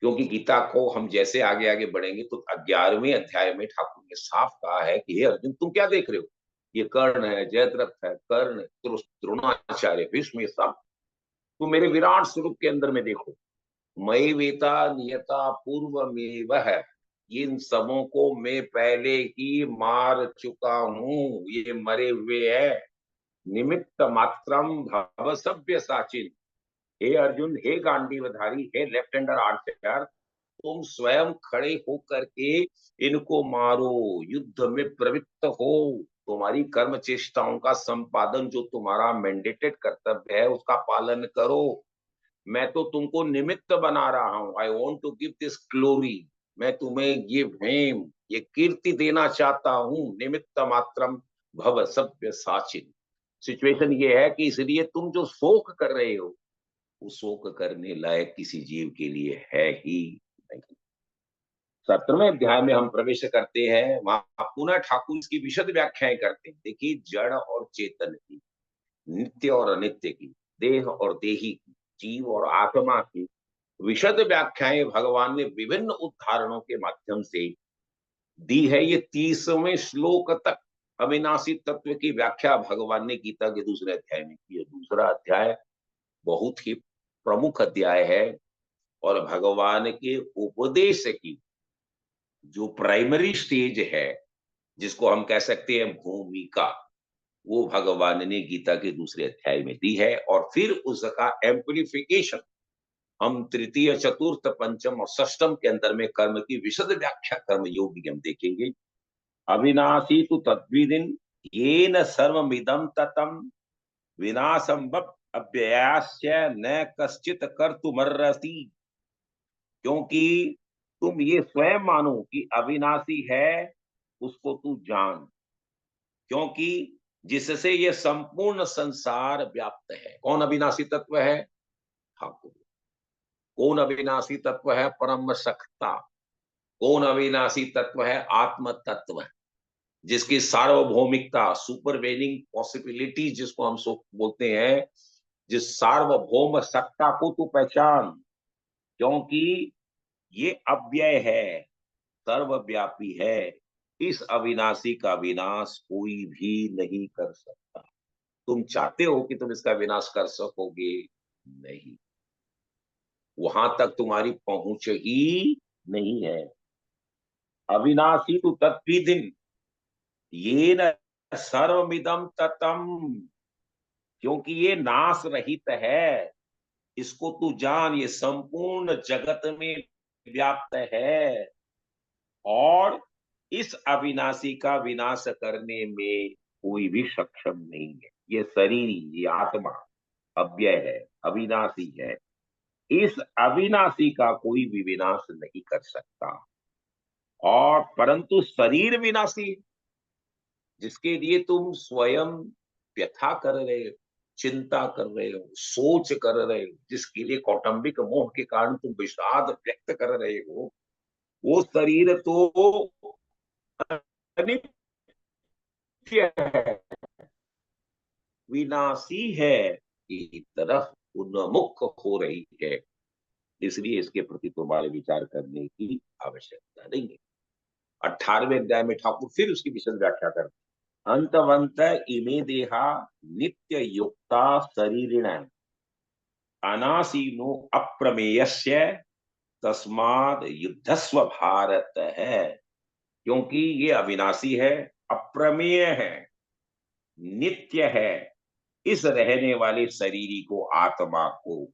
क्योंकि गीता को हम जैसे आगे आगे बढ़ेंगे तो 11वें अध्याय में ठाकुर ने साफ कहा है कि हे अर्जुन, तुम क्या देख रहे हो? ये कर्ण है, जयद्रथ है, कर्ण, द्रोणाचार्य, भीष्म, ये सब तुम मेरे विराट स्वरूप के अंदर में देखो। मई वेता नियता पूर्वमेव है, इन सबों को मैं पहले ही मार चुका हूं, ये मरे हुए हैं। निमित्त मात्रम भव सभ्य साचिन। हे अर्जुन, हे गांडीवधारी, हे लेफ्ट हैंडर आर्चर, तुम स्वयं खड़े होकर के इनको मारो, युद्ध में प्रवृत्त हो, तुम्हारी कर्म चेष्टाओं का संपादन, जो तुम्हारा मैंडेटेड कर्तव्य है, उसका पालन करो। मैं तो तुमको निमित्त बना रहा हूं। I want to give this glory. मैं तुम्हें ये फेम, ये कीर्ति देना चाहता हूं। निमित्त मात्रम भव सभ्य साचिन। सिचुएशन ये है कि इसलिए तुम जो शोक कर रहे हो, वो शोक करने लायक किसी जीव के लिए है ही नहीं। 17वें अध्याय में हम प्रवेश करते हैं, वहां पुनः ठाकुर इसकी विशद व्याख्याएं करते हैं। देखिए, जड़ और चेतन की, नित्य और अनित्य की, देह और देही की, जीव और आत्मा की विशद व्याख्याएं भगवान ने विभिन्न उदाहरणों के माध्यम से दी है। ये 30वें श्लोक तक अविनाशी तत्व की व्याख्या भगवान ने गीता के दूसरे अध्याय में की है। दूसरा अध्याय बहुत ही प्रमुख अध्याय है, और भगवान के उपदेश की जो प्राइमरी स्टेज है, जिसको हम कह सकते हैं भूमिका, वो भगवान ने गीता के दूसरे अध्याय में दी है। और फिर उसका एम्प्लीफिकेशन हम तृतीय, चतुर्थ, पंचम और षष्टम के अंदर में कर्म की विशद व्याख्या कर्म योग की हम देखेंगे। अविनाशी तु तद्विदिन येन सर्वमिदं ततम विनाशम अव्ययास्य न कश्चित कर्तुमर्हसि, क्योंकि तुम ये स्वयं मानो कि अविनाशी है, उसको तू जान, क्योंकि जिससे ये संपूर्ण संसार व्याप्त है। कौन अविनाशी तत्व है? ठाकुर। कौन अविनाशी तत्व है? परम सत्ता। कौन अविनाशी तत्व है? आत्म तत्व, जिसकी सार्वभौमिकता, सुपरवेनिंग पॉसिबिलिटी जिसको हम बोलते हैं, जिस सार्वभौम सत्ता को तू पहचान, क्योंकि ये अव्यय है, सर्वव्यापी है। इस अविनाशी का विनाश कोई भी नहीं कर सकता। तुम चाहते हो कि तुम इसका विनाश कर सकोगे? नहीं, वहां तक तुम्हारी पहुंच ही नहीं है। अविनाशी तो तत्विदिन ये न सर्वमिदम ततम, क्योंकि ये नाश रहित है। इसको तू जान, ये संपूर्ण जगत में व्याप्त है, और इस अविनाशी का विनाश करने में कोई भी सक्षम नहीं है। ये शरीर, ये आत्मा अव्यय है, अविनाशी है। इस अविनाशी का कोई भी विनाश नहीं कर सकता। और परंतु शरीर विनाशी है, जिसके लिए तुम स्वयं व्यथा कर रहे हो, चिंता कर रहे हो, सोच कर रहे हो, जिसके लिए कौटुंबिक मोह के कारण तुम विषाद व्यक्त कर रहे हो, वो शरीर तो अनित्य है, विनाशी है, की तरफ उन्मुख हो रही है। इसलिए इसके प्रति तुम्हारे विचार करने की आवश्यकता नहीं है। 18वें अध्याय में ठाकुर फिर उसकी विशद व्याख्या करते हैं। अंतवंत इमे देहा नित्य युक्ता शरीरिण अनासीनो अप्रमेयस्य तस्माद युद्धस्व भारत है। क्योंकि ये अविनाशी है, अप्रमेय है, नित्य है, इस रहने वाले शरीरी को, आत्मा को,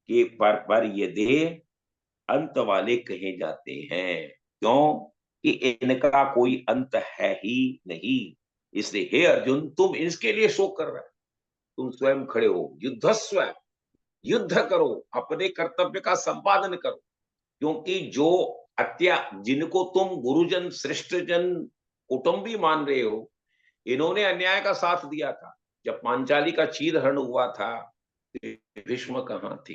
के पर ये देह अंत वाले कहे जाते हैं। क्यों? कि इनका कोई अंत है ही नहीं। इसलिए हे अर्जुन, तुम इसके लिए शोक कर रहे हो। तुम स्वयं खड़े हो, युद्धस्व, युद्ध करो, अपने कर्तव्य का संपादन करो। क्योंकि जो जिनको तुम गुरुजन, श्रेष्ठ जन, कुटुंबी मान रहे हो, इन्होंने अन्याय का साथ दिया था। जब पांचाली का चीरहरण हुआ था, भीष्म कहाँ थे?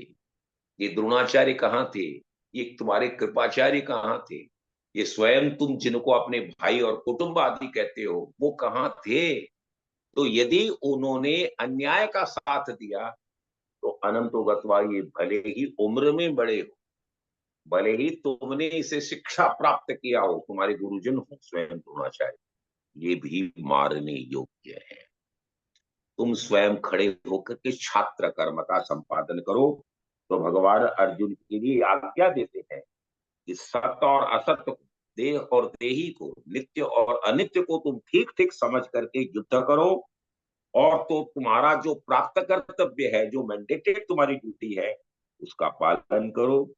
ये द्रोणाचार्य कहाँ थे? ये तुम्हारे कृपाचार्य कहाँ थे? ये स्वयं तुम जिनको अपने भाई और कुटुंब आदि कहते हो, वो कहाँ थे? तो यदि उन्होंने अन्याय का साथ दिया, तो अनंतो गत्वा, ये भले ही उम्र में बड़े हो, भले ही तुमने इसे शिक्षा प्राप्त किया हो, तुम्हारे गुरुजन हो स्वयं द्रोणाचार्य, ये भी मारने योग्य है। तुम स्वयं खड़े होकर के छात्र कर्म का संपादन करो। तो भगवान अर्जुन के लिए आज्ञा देते हैं कि सत्य और असत्य को, देह और देही को, नित्य और अनित्य को तुम ठीक ठीक समझ करके युद्ध करो। और तो तुम्हारा जो प्राप्त कर्तव्य है, जो मैंडेटेड तुम्हारी ड्यूटी है, उसका पालन करो।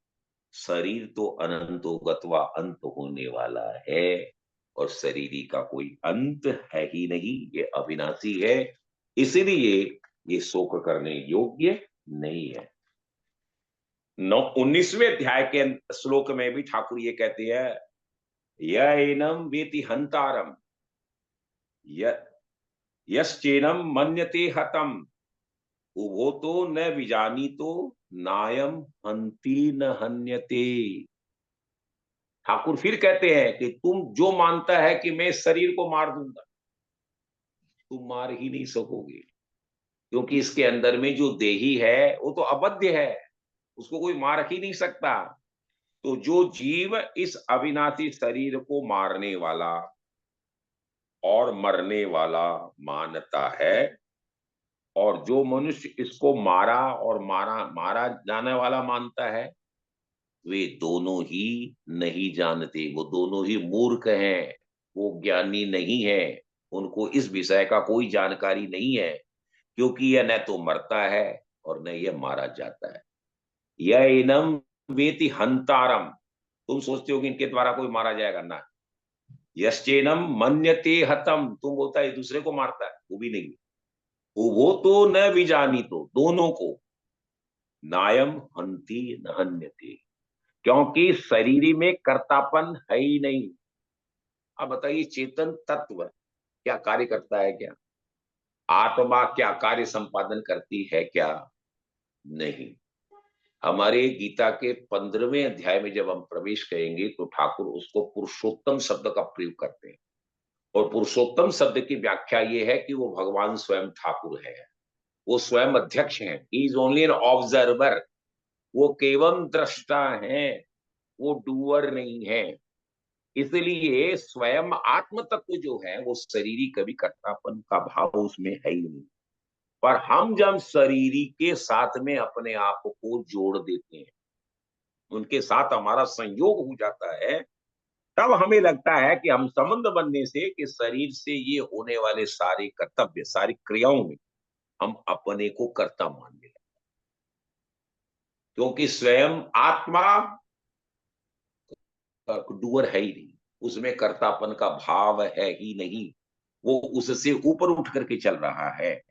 शरीर तो अनंतो गत्वा, अंत होने वाला है, और शरीरी का कोई अंत है ही नहीं, ये अविनाशी है। इसलिए ये शोक करने योग्य नहीं है। 19वें अध्याय के श्लोक में भी ठाकुर ये कहते हैं, यैनम वेति हंतारम यश्चेनम मन्यते हतम उभो तो न विजानी तो नायम हंति न हन्यते। ठाकुर फिर कहते हैं कि तुम जो मानता है कि मैं शरीर को मार दूंगा, तुम मार ही नहीं सकोगे, क्योंकि इसके अंदर में जो देही है वो तो अबध्य है, उसको कोई मार ही नहीं सकता। तो जो जीव इस अविनाशी शरीर को मारने वाला और मरने वाला मानता है, और जो मनुष्य इसको मारा और मारा मारा जाने वाला मानता है, वे दोनों ही नहीं जानते, वो दोनों ही मूर्ख हैं, वो ज्ञानी नहीं है। उनको इस विषय का कोई जानकारी नहीं है, क्योंकि यह न तो मरता है और न यह मारा जाता है। यह इनम वेति हंतारम, तुम सोचते हो कि इनके द्वारा कोई मारा जाएगा ना। यश्चेनम मन्यते हतम, तुम बोलता है दूसरे को मारता है, वो भी नहीं। वो तो न विजानी, तो दोनों को नायम हंति न हन्यते, क्योंकि शरीर में कर्तापन है ही नहीं। अब बताइए, चेतन तत्व क्या कार्य करता है क्या? आत्मा क्या कार्य संपादन करती है क्या? नहीं। हमारे गीता के 15वें अध्याय में जब हम प्रवेश करेंगे तो ठाकुर उसको पुरुषोत्तम शब्द का प्रयोग करते हैं। और पुरुषोत्तम शब्द की व्याख्या ये है कि वो भगवान स्वयं ठाकुर है, वो स्वयं अध्यक्ष हैं। He is only an observer, वो केवल दृष्टा है, वो डूअर नहीं है। इसलिए स्वयं आत्म तत्व जो है वो शरीरी कभी कर्तापन का भाव उसमें है ही नहीं। पर हम जब शरीरी के साथ में अपने आप को जोड़ देते हैं, उनके साथ हमारा संयोग हो जाता है, तब हमें लगता है कि हम संबंध बनने से कि शरीर से ये होने वाले सारे कर्तव्य, सारी क्रियाओं में हम अपने को कर्ता मान लें, क्योंकि स्वयं आत्मा डूअर है ही नहीं, उसमें कर्तापन का भाव है ही नहीं, वो उससे ऊपर उठ करके चल रहा है।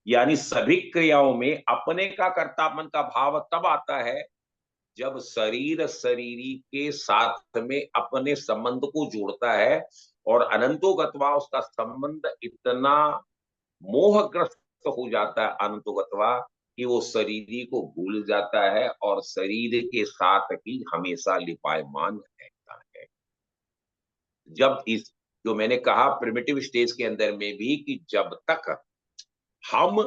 यानी सभी क्रियाओं में अपने का कर्तापन का भाव तब आता है जब शरीर शरीरी के साथ में अपने संबंध को जोड़ता है, और अनंतोगत्वा उसका संबंध इतना मोहग्रस्त हो जाता है अनंतोगत्वा कि वो शरीरी को भूल जाता है और शरीर के साथ ही हमेशा लिपायमान रहता है। जब इस, जो मैंने कहा प्रिमिटिव स्टेज के अंदर में भी, कि जब तक हम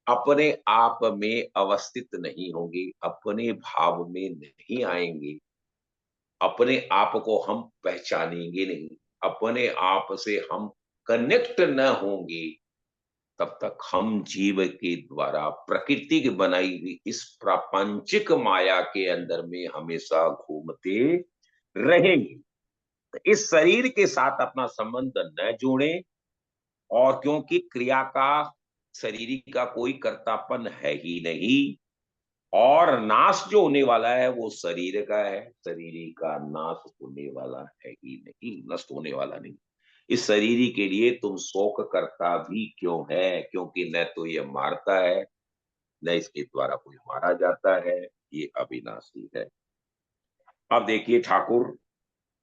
अपने आप में अवस्थित नहीं होंगे, अपने भाव में नहीं आएंगे, अपने आप को हम पहचानेंगे नहीं, अपने आप से हम कनेक्ट न होंगे, तब तक हम जीव के द्वारा प्रकृति की बनाई हुई इस प्रापंचिक माया के अंदर में हमेशा घूमते रहेंगे। तो इस शरीर के साथ अपना संबंध न जोड़ें, और क्योंकि क्रिया का, शरीर का कोई कर्तापन है ही नहीं, और नाश जो होने वाला है वो शरीर का है, शरीर का नाश होने वाला है ही नहीं, नष्ट होने वाला नहीं। इस शरीर के लिए तुम शोक करता भी क्यों है? क्योंकि न तो ये मारता है, न इसके द्वारा कोई मारा जाता है, ये अविनाशी है। अब देखिए ठाकुर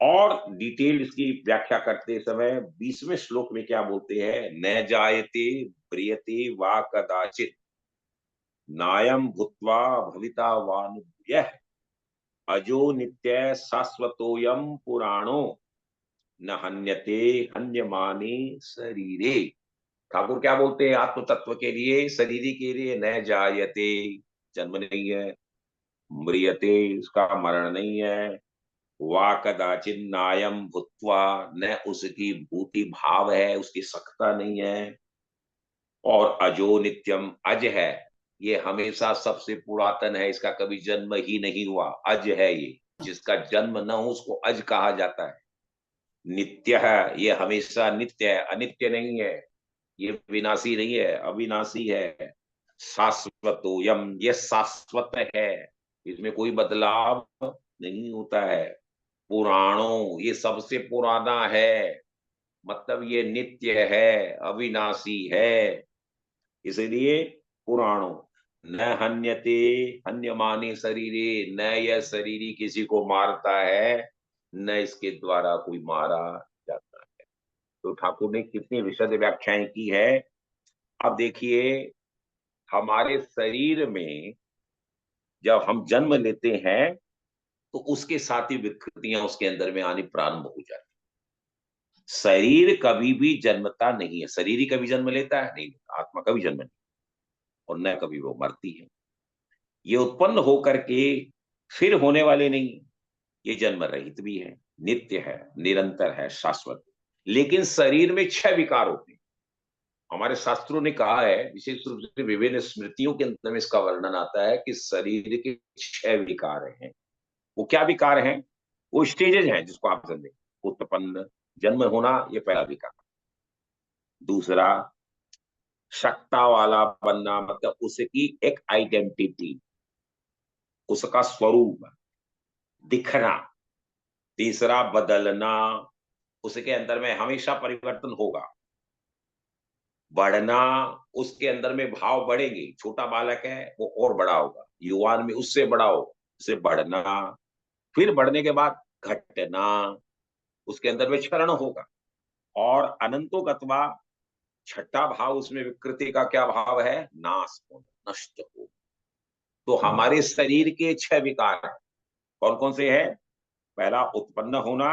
और डिटेल इसकी व्याख्या करते समय 20वें श्लोक में क्या बोलते हैं? न जायते म्रियते वा कदाचित नायम भूत्वा भविता वानुभूयः अजो नित्य शाश्वतोयम पुराणो न हन्यते हन्यमाने शरीरे। ठाकुर क्या बोलते हैं आत्म तत्व के लिए, शरीर के लिए? न जायते, जन्म नहीं है, म्रियते, उसका मरण नहीं है, वा कदाचित नायम भूत्वा, न उसकी भूति भाव है, उसकी सख्ता नहीं है, और अजो नित्यम, अज है, ये हमेशा सबसे पुरातन है, इसका कभी जन्म ही नहीं हुआ, अज है ये, जिसका जन्म न हो उसको अज कहा जाता है। नित्य है, ये हमेशा नित्य है, अनित्य नहीं है, ये विनाशी नहीं है, अविनाशी है। शाश्वतोयम, ये शाश्वत है, इसमें कोई बदलाव नहीं होता है। पुराणों, ये सबसे पुराना है, मतलब ये नित्य है, अविनाशी है, इसलिए पुराणों। न हन्यते हन्यमाने शरीरे, न यह शरीरी किसी को मारता है, न इसके द्वारा कोई मारा जाता है। तो ठाकुर ने कितनी विशद व्याख्याएं की है। अब देखिए, हमारे शरीर में जब हम जन्म लेते हैं तो उसके साथ ही विकृतियां उसके अंदर में आनी प्रारंभ हो जाती। शरीर कभी भी जन्मता नहीं है, शरीर ही कभी जन्म लेता है नहीं, आत्मा कभी जन्म नहीं, और न कभी वो मरती है। ये उत्पन्न होकर के फिर होने वाले नहीं, ये जन्म रहित भी है, नित्य है, निरंतर है, शाश्वत। लेकिन शरीर में 6 विकार होते हैं। हमारे शास्त्रों ने कहा है, विशेष रूप से विभिन्न स्मृतियों के अंदर में इसका वर्णन आता है कि शरीर के 6 विकार हैं। वो क्या विकार हैं? वो स्टेजेस हैं जिसको आप समझें। उत्पन्न, जन्म होना, ये पहला विकार। दूसरा, सत्ता वाला बनना, मतलब उसकी एक आइडेंटिटी, उसका स्वरूप दिखना। तीसरा, बदलना, उसके अंदर में हमेशा परिवर्तन होगा। बढ़ना, उसके अंदर में भाव बढ़ेंगे। छोटा बालक है वो और बड़ा होगा, युवान में उससे बड़ा हो, उससे बढ़ना, फिर बढ़ने के बाद घटना, उसके अंदर में क्षरण होगा। और अनंतो गत्वा, छठा भाव उसमें विकृति का क्या भाव है? नाश होना, नष्ट हो। तो हमारे शरीर के 6 विकार हैं। कौन कौन से हैं? पहला उत्पन्न होना,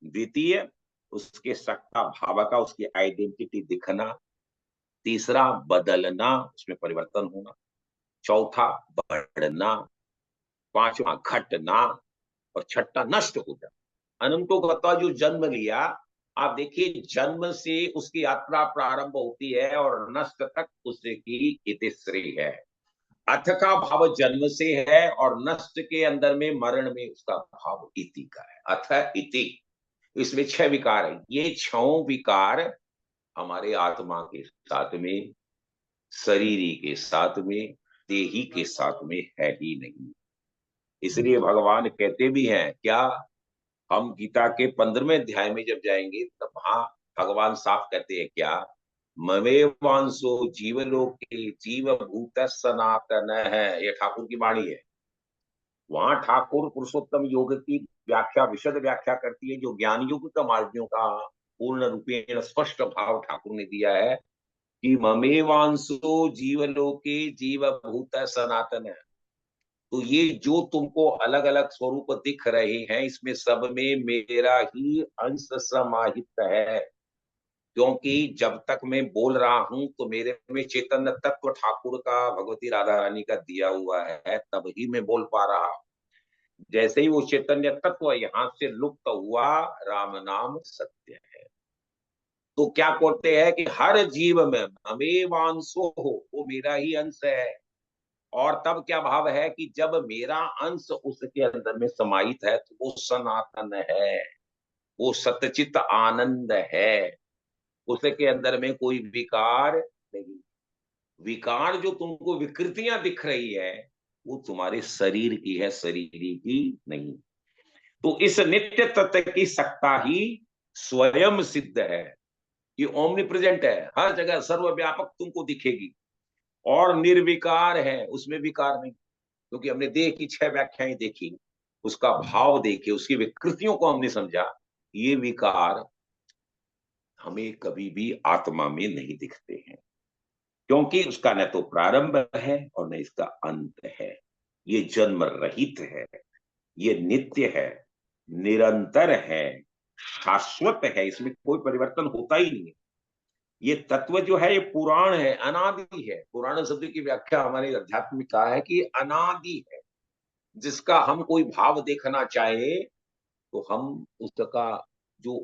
द्वितीय उसके सत्ता भाव का, उसकी आइडेंटिटी दिखना, तीसरा बदलना, उसमें परिवर्तन होना, चौथा बढ़ना, पांचवा घटना, और छठा नष्ट हो जाना। अनंतो गत्वा, जो जन्म लिया, आप देखिए जन्म से उसकी यात्रा प्रारंभ होती है और नष्ट तक उसकी इतिश्री है। अथ का भाव जन्म से है और नष्ट के अंदर में मरण में उसका भाव इति का है, अथ इति। इसमें 6 विकार है। ये 6 विकार हमारे आत्मा के साथ में, शरीरी के साथ में, देही के साथ में है ही नहीं। इसलिए भगवान कहते भी हैं क्या, हम गीता के 15वें अध्याय में जब जाएंगे तब वहां भगवान साफ कहते हैं क्या, ममे वांसो जीवलोके जीव भूत सनातन है। ये ठाकुर की वाणी है। वहां ठाकुर पुरुषोत्तम योग की व्याख्या, विशद व्याख्या करती है, जो ज्ञान युग का मार्गियों का पूर्ण रूपेण स्पष्ट भाव ठाकुर ने दिया है कि ममे वांसो जीवलोके जीव भूत सनातन है। तो ये जो तुमको अलग अलग स्वरूप दिख रहे हैं, इसमें सब में मेरा ही अंश समाहित है। क्योंकि जब तक मैं बोल रहा हूं तो मेरे में चैतन्य तत्व ठाकुर का, भगवती राधा रानी का दिया हुआ है, तब ही मैं बोल पा रहा हूं। जैसे ही वो चैतन्य तत्व यहां से लुप्त हुआ, राम नाम सत्य है। तो क्या करते हैं कि हर जीव में अमेवांशो हो, वो मेरा ही अंश है। और तब क्या भाव है कि जब मेरा अंश उसके अंदर में समाहित है तो वो सनातन है, वो सतचित आनंद है, उसके अंदर में कोई विकार नहीं। विकार जो तुमको विकृतियां दिख रही है, वो तुम्हारे शरीर की है, शरीर की नहीं। तो इस नित्य तत्व की सत्ता ही स्वयं सिद्ध है। ये ओमनी प्रेजेंट है, हर जगह सर्वव्यापक तुमको दिखेगी। और निर्विकार है, उसमें विकार नहीं। क्योंकि हमने देह की 6 व्याख्याएं देखी, उसका भाव देखे, उसकी विकृतियों को हमने समझा। ये विकार हमें कभी भी आत्मा में नहीं दिखते हैं, क्योंकि उसका न तो प्रारंभ है और न इसका अंत है। ये जन्म रहित है, ये नित्य है, निरंतर है, शाश्वत है, इसमें कोई परिवर्तन होता ही नहीं है। ये तत्व जो है ये पुराण है, अनादि है। पुराण शब्द की व्याख्या हमारे अध्यात्म में कहा है कि अनादि है। जिसका हम कोई भाव देखना चाहे तो हम उसका जो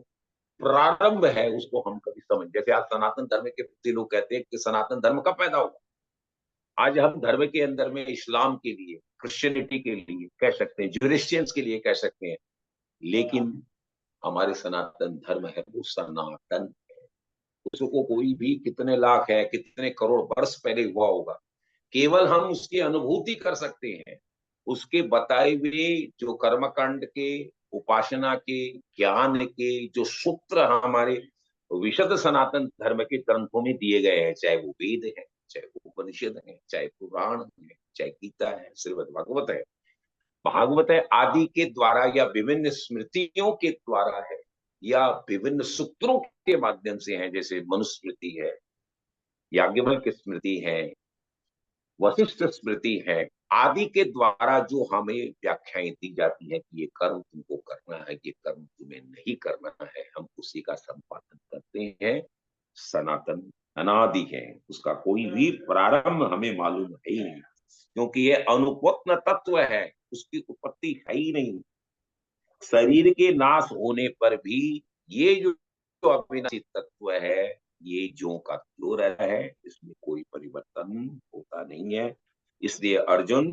प्रारंभ है उसको हम कभी समझ, जैसे आज सनातन धर्म के प्रति लोग कहते हैं कि सनातन धर्म कब पैदा हुआ। आज हम धर्म के अंदर में इस्लाम के लिए, क्रिश्चियनिटी के लिए कह सकते हैं, ज्यूरिस्टियंस के लिए कह सकते हैं, लेकिन हमारे सनातन धर्म है वो सनातन। उसको कोई भी कितने लाख है, कितने करोड़ वर्ष पहले हुआ होगा, केवल हम उसकी अनुभूति कर सकते हैं। उसके बताए हुए जो कर्मकांड के, उपासना के, ज्ञान के जो सूत्र हमारे विशुद्ध सनातन धर्म के ग्रंथों में दिए गए हैं, चाहे वो वेद है, चाहे वो उपनिषद है, चाहे पुराण है, चाहे गीता है, श्रीमद् भागवत है, भागवत है आदि के द्वारा, या विभिन्न स्मृतियों के द्वारा है, या विभिन्न सूत्रों के माध्यम से है, जैसे मनुस्मृति है, याज्ञवल्क्य स्मृति है, वशिष्ठ स्मृति है, आदि के द्वारा जो हमें व्याख्याएं दी जाती है कि ये कर्म तुमको करना है, ये कर्म तुम्हें नहीं करना है, हम उसी का संपादन करते हैं। सनातन अनादि है, उसका कोई भी प्रारंभ हमें मालूम है ही नहीं, क्योंकि ये अनुपत्न तत्व है, उसकी उत्पत्ति है ही नहीं। शरीर के नाश होने पर भी ये जो अविनाशी तत्व है, ये ज्यों का त्यों रहा है, इसमें कोई परिवर्तन होता नहीं है। इसलिए अर्जुन,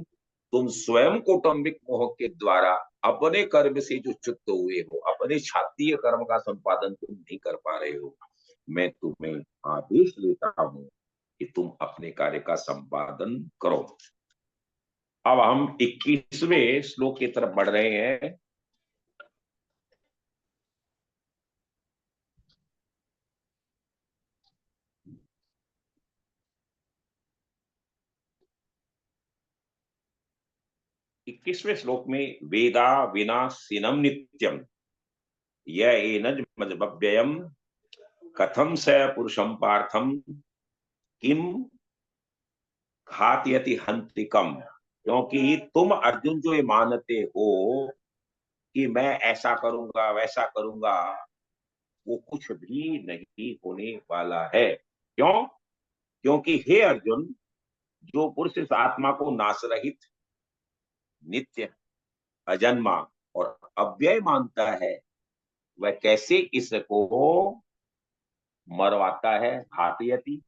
तुम स्वयं कौटुंबिक मोह के द्वारा अपने कर्म से जो च्युत हुए हो, अपने क्षत्रिय कर्म का संपादन तुम नहीं कर पा रहे हो, मैं तुम्हें आदेश देता हूं कि तुम अपने कार्य का संपादन करो। अब हम 21वें श्लोक की तरफ बढ़ रहे हैं। 21वें श्लोक में वेदा विनाशिनम नित्यम य एनज मद्भव्ययम कथम स पुरुषम पार्थम किम घातयति हंतिकम। क्योंकि तुम अर्जुन जो ये मानते हो कि मैं ऐसा करूंगा वैसा करूंगा, वो कुछ भी नहीं होने वाला है। क्यों? क्योंकि हे अर्जुन, जो पुरुष इस आत्मा को नाश रहित, नित्य, अजन्मा और अव्यय मानता है, वह कैसे इसको मरवाता है, घातयति,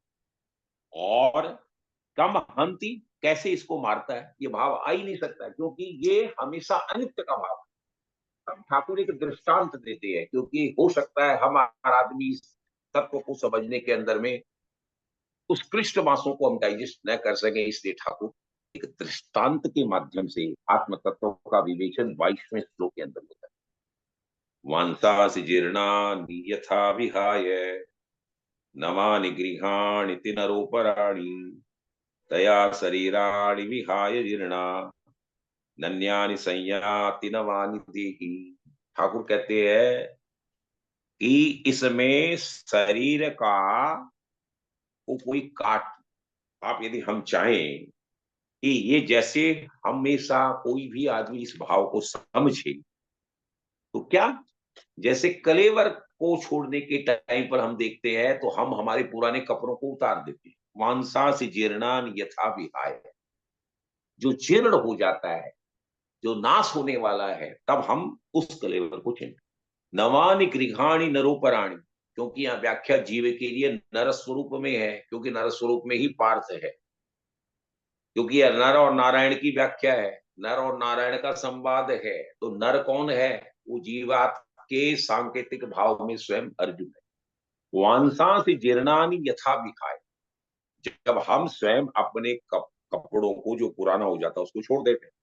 और कम हंति, कैसे इसको मारता है, ये भाव आ ही नहीं सकता, क्योंकि ये हमेशा अनित्य का भाव है। हम ठाकुर एक दृष्टांत देते हैं, क्योंकि हो सकता है हमारा आदमी इस तत्व को समझने के अंदर में उत्कृष्ट मासों को हम डाइजेस्ट न कर सके, इसलिए ठाकुर एक दृष्टांत के माध्यम से आत्म तत्व का विवेचन 22वें श्लोक के अंदर होता है। वांसासि जीर्णानि यथा विहाय नवानि गृहाणि नरोपराणि तया शरीराणि विहाय जीर्णा नन्यानि संयाति नवानि देहि। ठाकुर कहते हैं कि इसमें शरीर का को कोई काट, आप यदि हम चाहें कि ये जैसे हमेशा कोई भी आदमी इस भाव को समझे, तो क्या जैसे कलेवर को छोड़ने के टाइम पर हम देखते हैं तो हम हमारे पुराने कपड़ों को उतार देते हैं। मांसा से जीर्णान यथा विहाय, जो जीर्ण हो जाता है, जो नाश होने वाला है, तब हम उस कलेवर को छीनते। नवानि गृहाणि नरोपराणि, क्योंकि यहाँ व्याख्या जीव के लिए नर स्वरूप में है, क्योंकि नर स्वरूप में ही पार्थ है, क्योंकि यह नर और नारायण की व्याख्या है, नर और नारायण का संवाद है। तो नर कौन है? वो जीवात के सांकेतिक भाव में स्वयं अर्जुन है। वांसांसि जीर्णानि यथा विहाय, जब हम स्वयं अपने कपड़ों को जो पुराना हो जाता है उसको छोड़ देते हैं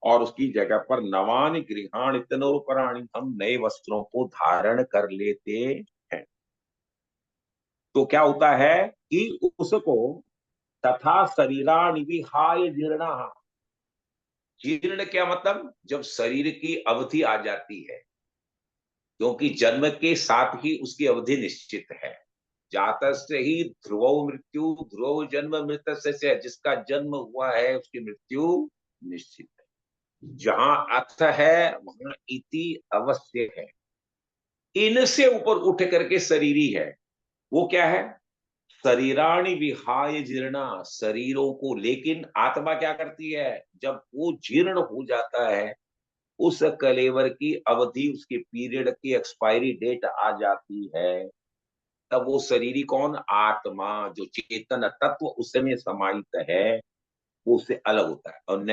और उसकी जगह पर नवानि गृहाणि तनोपराणि, हम नए वस्त्रों को धारण कर लेते हैं, तो क्या होता है कि उसको तथा शरीराणि विहाय जीर्णा। जीर्ण क्या मतलब? जब शरीर की अवधि आ जाती है, क्योंकि जन्म के साथ ही उसकी अवधि निश्चित है। जातस्य ही ध्रुवो मृत्यु ध्रुव जन्म मृतस्य से, जिसका जन्म हुआ है उसकी मृत्यु निश्चित है। जहां अर्थ है वहां इति अवश्य है। इनसे ऊपर उठ करके शरीरी है, वो क्या है? शरीराणि विहाय जीर्णा, शरीरों को, लेकिन आत्मा क्या करती है? जब वो जीर्ण हो जाता है, उस कलेवर की अवधि, उसके पीरियड की एक्सपायरी डेट आ जाती है, तब वो शरीरी कौन? आत्मा, जो चेतन तत्व उसमें समाहित है, वो उससे अलग होता है। और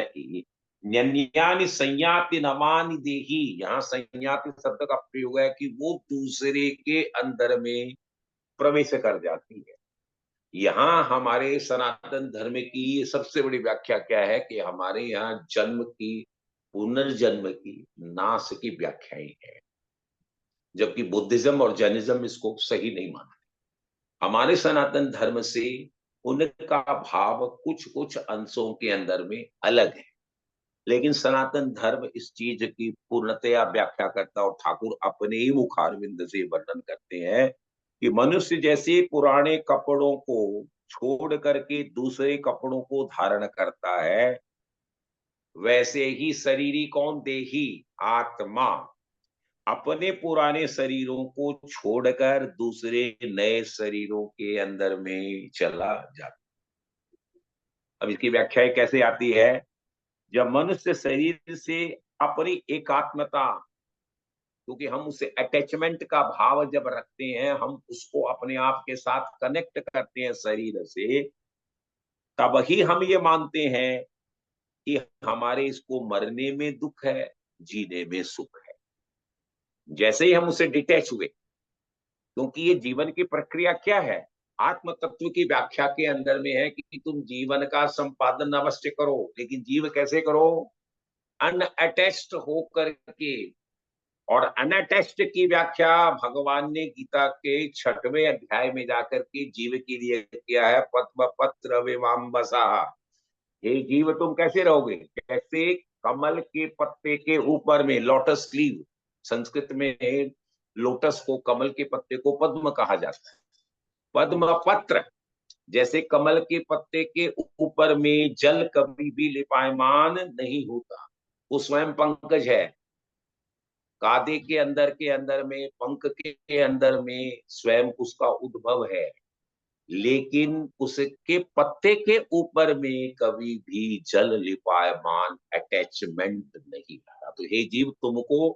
न्यन्यानि संयाति नवानि देहि, यहाँ संयाति शब्द का प्रयोग है कि वो दूसरे के अंदर में प्रवेश कर जाती है। यहाँ हमारे सनातन धर्म की सबसे बड़ी व्याख्या क्या है कि हमारे यहाँ जन्म की, पुनर्जन्म की, नाश की व्याख्याएं है, जबकि बुद्धिज्म और जैनिज्म इसको सही नहीं मानते। हमारे सनातन धर्म से उनका भाव कुछ कुछ अंशों के अंदर में अलग है, लेकिन सनातन धर्म इस चीज की पूर्णतया व्याख्या करता, और ठाकुर अपने ही मुखारविंद से वर्णन करते हैं कि मनुष्य जैसे पुराने कपड़ों को छोड़ करके दूसरे कपड़ों को धारण करता है, वैसे ही शरीरी कौन? देही, आत्मा अपने पुराने शरीरों को छोड़कर दूसरे नए शरीरों के अंदर में चला जाता। अब इसकी व्याख्या कैसे आती है? जब मनुष्य शरीर से अपनी एकात्मता, क्योंकि हम उससे अटैचमेंट का भाव जब रखते हैं, हम उसको अपने आप के साथ कनेक्ट करते हैं शरीर से, तब ही हम ये मानते हैं कि हमारे इसको मरने में दुख है, जीने में सुख है। जैसे ही हम उससे डिटैच हुए, क्योंकि ये जीवन की प्रक्रिया क्या है? आत्म तत्व की व्याख्या के अंदर में है कि तुम जीवन का संपादन अवश्य करो, लेकिन जीव कैसे करो? अनअटैच्ड होकर के। और अनअटैच्ड की व्याख्या भगवान ने गीता के 6वें अध्याय में जाकर के जीव के लिए किया है। पत्र विमाम बसा, हे जीव तुम कैसे रहोगे? कैसे? कमल के पत्ते के ऊपर में लोटस लीव, संस्कृत में लोटस को, कमल के पत्ते को पद्म कहा जाता है, पद्म पत्र। जैसे कमल के पत्ते के ऊपर में जल कभी भी लिपायमान नहीं होता, वो स्वयं पंकज है। कादे के अंदर में, पंख के अंदर में स्वयं उसका उद्भव है, लेकिन उसके पत्ते के ऊपर में कभी भी जल लिपायमान अटैचमेंट नहीं रहा। तो हे जीव, तुमको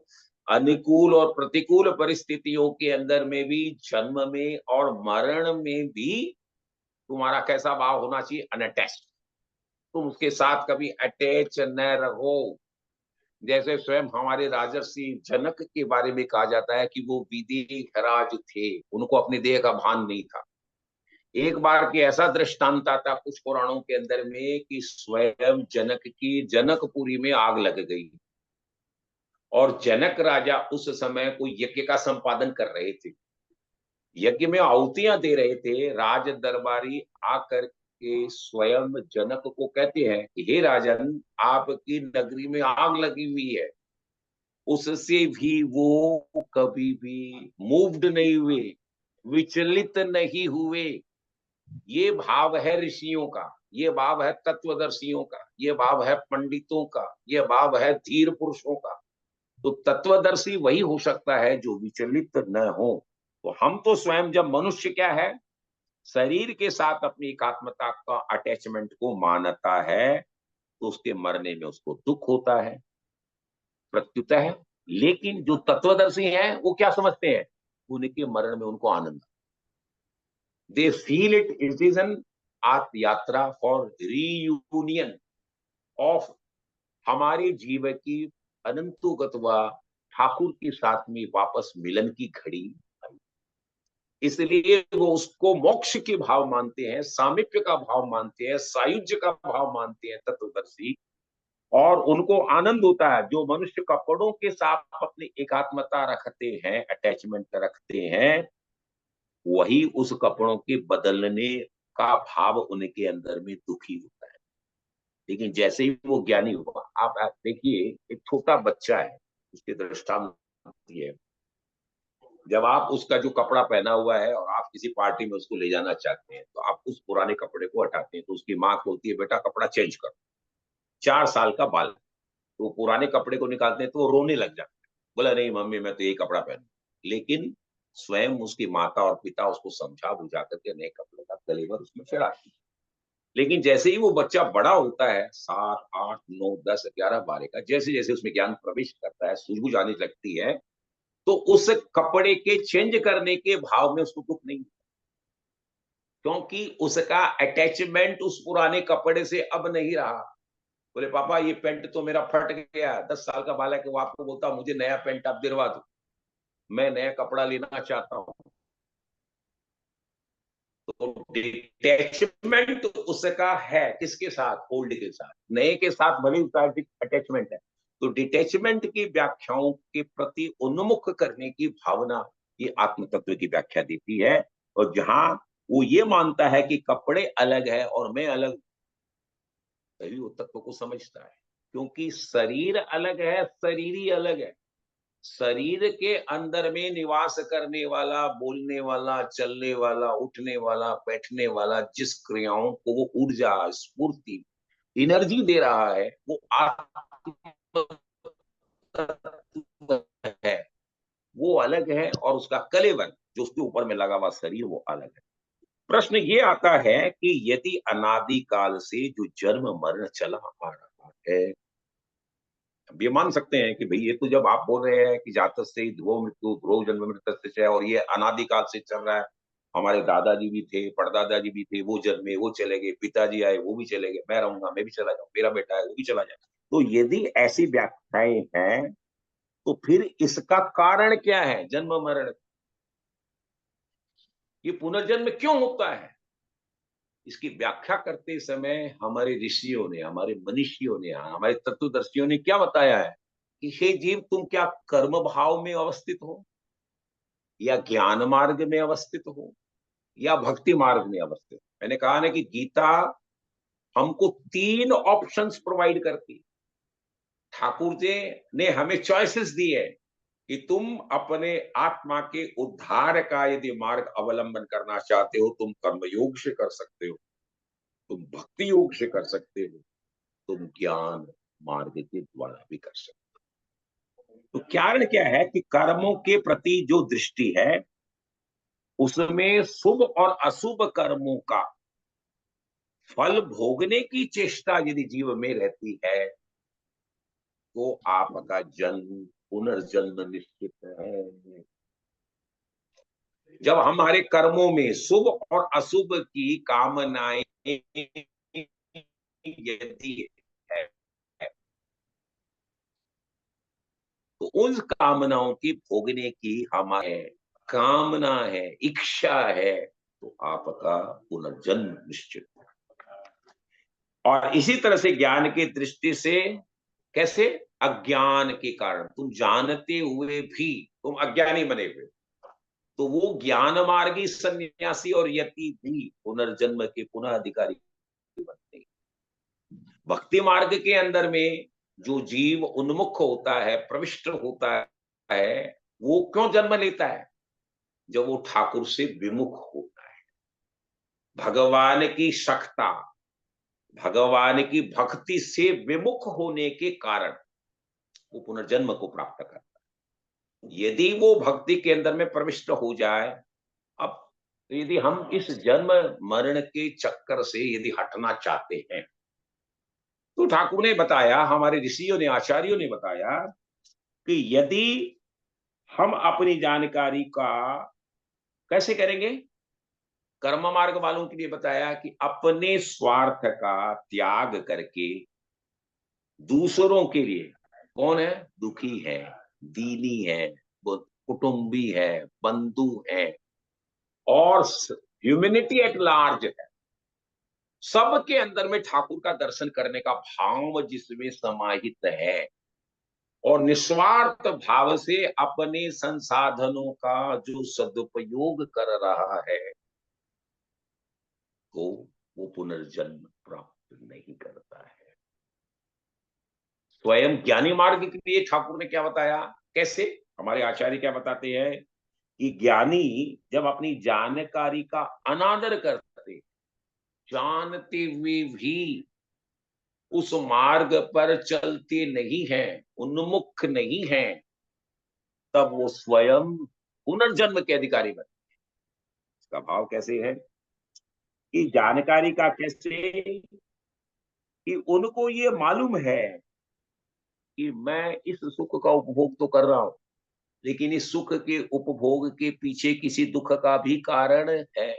अनुकूल और प्रतिकूल परिस्थितियों के अंदर में भी, जन्म में और मरण में भी तुम्हारा कैसा भाव होना चाहिए? अनअटैच्ड। तुम उसके साथ कभी अटैच न रहो। जैसे स्वयं हमारे राजर्षि जनक के बारे में कहा जाता है कि वो विदेहराज थे, उनको अपने देह का भान नहीं था। एक बार की ऐसा दृष्टांत आता कुछ पुराणों के अंदर में कि स्वयं जनक की जनकपुरी में आग लग गई और जनक राजा उस समय कोई यज्ञ का संपादन कर रहे थे, यज्ञ में आहुतियां दे रहे थे। राज दरबारी आकर के स्वयं जनक को कहते हैं कि हे राजन, आपकी नगरी में आग लगी हुई है। उससे भी वो कभी भी मूव्ड नहीं हुए, विचलित नहीं हुए। ये भाव है ऋषियों का, ये भाव है तत्वदर्शियों का, ये भाव है पंडितों का, ये भाव है धीर पुरुषों का। तो तत्वदर्शी वही हो सकता है जो विचलित न हो। तो हम तो स्वयं, जब मनुष्य क्या है, शरीर के साथ अपनी एकात्मता का अटैचमेंट को मानता है, तो उसके मरने में उसको दुख होता है, प्रत्युत है। लेकिन जो तत्वदर्शी हैं वो क्या समझते हैं? उनके मरण में उनको आनंद, they feel it is an आत्म यात्रा फॉर रीयूनियन ऑफ, हमारे जीव की अनंतोगतवा ठाकुर के साथ में वापस मिलन की घड़ी। इसलिए वो उसको मोक्ष के भाव मानते हैं, सामीप्य का भाव मानते हैं, सायुज्य का भाव मानते हैं तत्वदर्शी। और उनको आनंद होता है। जो मनुष्य कपड़ों के साथ अपनी एकात्मता रखते हैं, अटैचमेंट रखते हैं, वही उस कपड़ों के बदलने का भाव उनके अंदर में दुखी होता है। लेकिन जैसे ही वो ज्ञानी हुआ, आप देखिए, एक छोटा बच्चा है, उसके दृष्टांत है, जब आप उसका जो कपड़ा पहना हुआ है और आप किसी पार्टी में उसको ले जाना चाहते हैं, तो आप उस पुराने कपड़े को हटाते हैं, तो उसकी माँ बोलती है बेटा कपड़ा चेंज कर। 4 साल का बाल, तो पुराने कपड़े को निकालते हैं तो वो रोने लग जाता है, बोला नहीं मम्मी मैं तो यही कपड़ा पहनू। लेकिन स्वयं उसकी माता और पिता उसको समझा बुझा करके नए कपड़े का कलेवर उसमें चढ़ाती है। लेकिन जैसे ही वो बच्चा बड़ा होता है, 7, 8, 9, 10, 11, 12 का, जैसे जैसे उसमें ज्ञान प्रवेश करता है, सूझबूझ आने लगती है, तो उस कपड़े के चेंज करने के भाव में उसको दुख नहीं, क्योंकि उसका अटैचमेंट उस पुराने कपड़े से अब नहीं रहा। बोले पापा ये पेंट तो मेरा फट गया, 10 साल का बालक है, वो आपको बोलता मुझे नया पेंट आप दिलवा दो, मैं नया कपड़ा लेना चाहता हूँ। तो डिटैचमेंट उसका है किसके साथ? ओल्ड के साथ। नए के साथ भले उसका अटैचमेंट है। तो डिटैचमेंट की व्याख्याओं के प्रति उन्मुख करने की भावना ये आत्म तत्व की व्याख्या देती है। और जहां वो ये मानता है कि कपड़े अलग है और मैं अलग, तभी वो तत्व को समझता है। क्योंकि शरीर अलग है, शरीर ही अलग है। शरीर के अंदर में निवास करने वाला, बोलने वाला, चलने वाला, उठने वाला, बैठने वाला, जिस क्रियाओं को वो ऊर्जा, स्फूर्ति, एनर्जी दे रहा है, वो आत्म है, वो अलग है। और उसका कलेवर जो उसके ऊपर में लगा हुआ शरीर, वो अलग है। प्रश्न ये आता है कि यदि अनादि काल से जो जन्म मरण चला आ रहा है, अब ये मान सकते हैं कि भाई ये तो जब आप बोल रहे हैं कि जातक से ध्रुव मृत्यु, ध्रुव जन्म मृत्यु, और ये अनादिकाल से चल रहा है, हमारे दादाजी भी थे, परदादाजी भी थे, वो जन्मे वो चले गए, पिताजी आए वो भी चले गए, मैं रहूंगा मैं भी चला जाऊं, मेरा बेटा है वो भी चला जाए। तो यदि ऐसी व्याख्याएं हैं, तो फिर इसका कारण क्या है? जन्म मरण, ये पुनर्जन्म क्यों होता है? इसकी व्याख्या करते समय हमारे ऋषियों ने, हमारे मनीषियों ने, हमारे तत्वदर्शियों ने क्या बताया है कि हे जीव, तुम क्या कर्म भाव में अवस्थित हो, या ज्ञान मार्ग में अवस्थित हो, या भक्ति मार्ग में अवस्थित हो? मैंने कहा ना कि गीता हमको 3 ऑप्शंस प्रोवाइड करती है। ठाकुर जी ने हमें चॉइसेस दी है कि तुम अपने आत्मा के उद्धार का यदि मार्ग अवलंबन करना चाहते हो, तुम कर्मयोग से कर सकते हो, तुम भक्ति योग से कर सकते हो, तुम ज्ञान मार्ग के द्वारा भी कर सकते हो। तो कारण क्या है कि कर्मों के प्रति जो दृष्टि है, उसमें शुभ और अशुभ कर्मों का फल भोगने की चेष्टा यदि जीव में रहती है, तो आपका जन्म पुनर्जन्म निश्चित है। जब हमारे कर्मों में शुभ और अशुभ की कामनाएं यदि है, तो उन कामनाओं की भोगने की हमारे कामना है, इच्छा है, तो आपका पुनर्जन्म निश्चित है। और इसी तरह से ज्ञान की दृष्टि से कैसे? अज्ञान के कारण तुम जानते हुए भी तुम अज्ञानी बने हुए, तो वो ज्ञान मार्गी सन्यासी और यति भी पुनर्जन्म के पुनः अधिकारी बनते हैं। भक्ति मार्ग के अंदर में जो जीव उन्मुख होता है, प्रविष्ट होता है, वो क्यों जन्म लेता है? जब वो ठाकुर से विमुख होता है। भगवान की सख्ता, भगवान की भक्ति से विमुख होने के कारण वो पुनर्जन्म को प्राप्त करता है। यदि वो भक्ति के अंदर में प्रविष्ट हो जाए, अब यदि हम इस जन्म मरण के चक्कर से यदि हटना चाहते हैं, तो ठाकुर ने बताया, हमारे ऋषियों ने, आचार्यों ने बताया कि यदि हम अपनी जानकारी का कैसे करेंगे, कर्म मार्ग वालों के लिए बताया कि अपने स्वार्थ का त्याग करके दूसरों के लिए, कौन है? दुखी है, दीनी है, वो कुटुंबी है, बंधु है, और ह्यूमैनिटी एट लार्ज है, सबके अंदर में ठाकुर का दर्शन करने का भाव जिसमें समाहित है, और निस्वार्थ भाव से अपने संसाधनों का जो सदुपयोग कर रहा है, तो वो पुनर्जन्म प्राप्त नहीं करता है। स्वयं ज्ञानी मार्ग के लिए ठाकुर ने क्या बताया, कैसे? हमारे आचार्य क्या बताते हैं कि ज्ञानी जब अपनी जानकारी का अनादर करते, जानते हुए भी उस मार्ग पर चलते नहीं है, उन्मुख नहीं है, तब वो स्वयं पुनर्जन्म के अधिकारी बनते। इसका भाव कैसे है कि जानकारी का कैसे, कि उनको ये मालूम है कि मैं इस सुख का उपभोग तो कर रहा हूं, लेकिन इस सुख के उपभोग के पीछे किसी दुख का भी कारण है।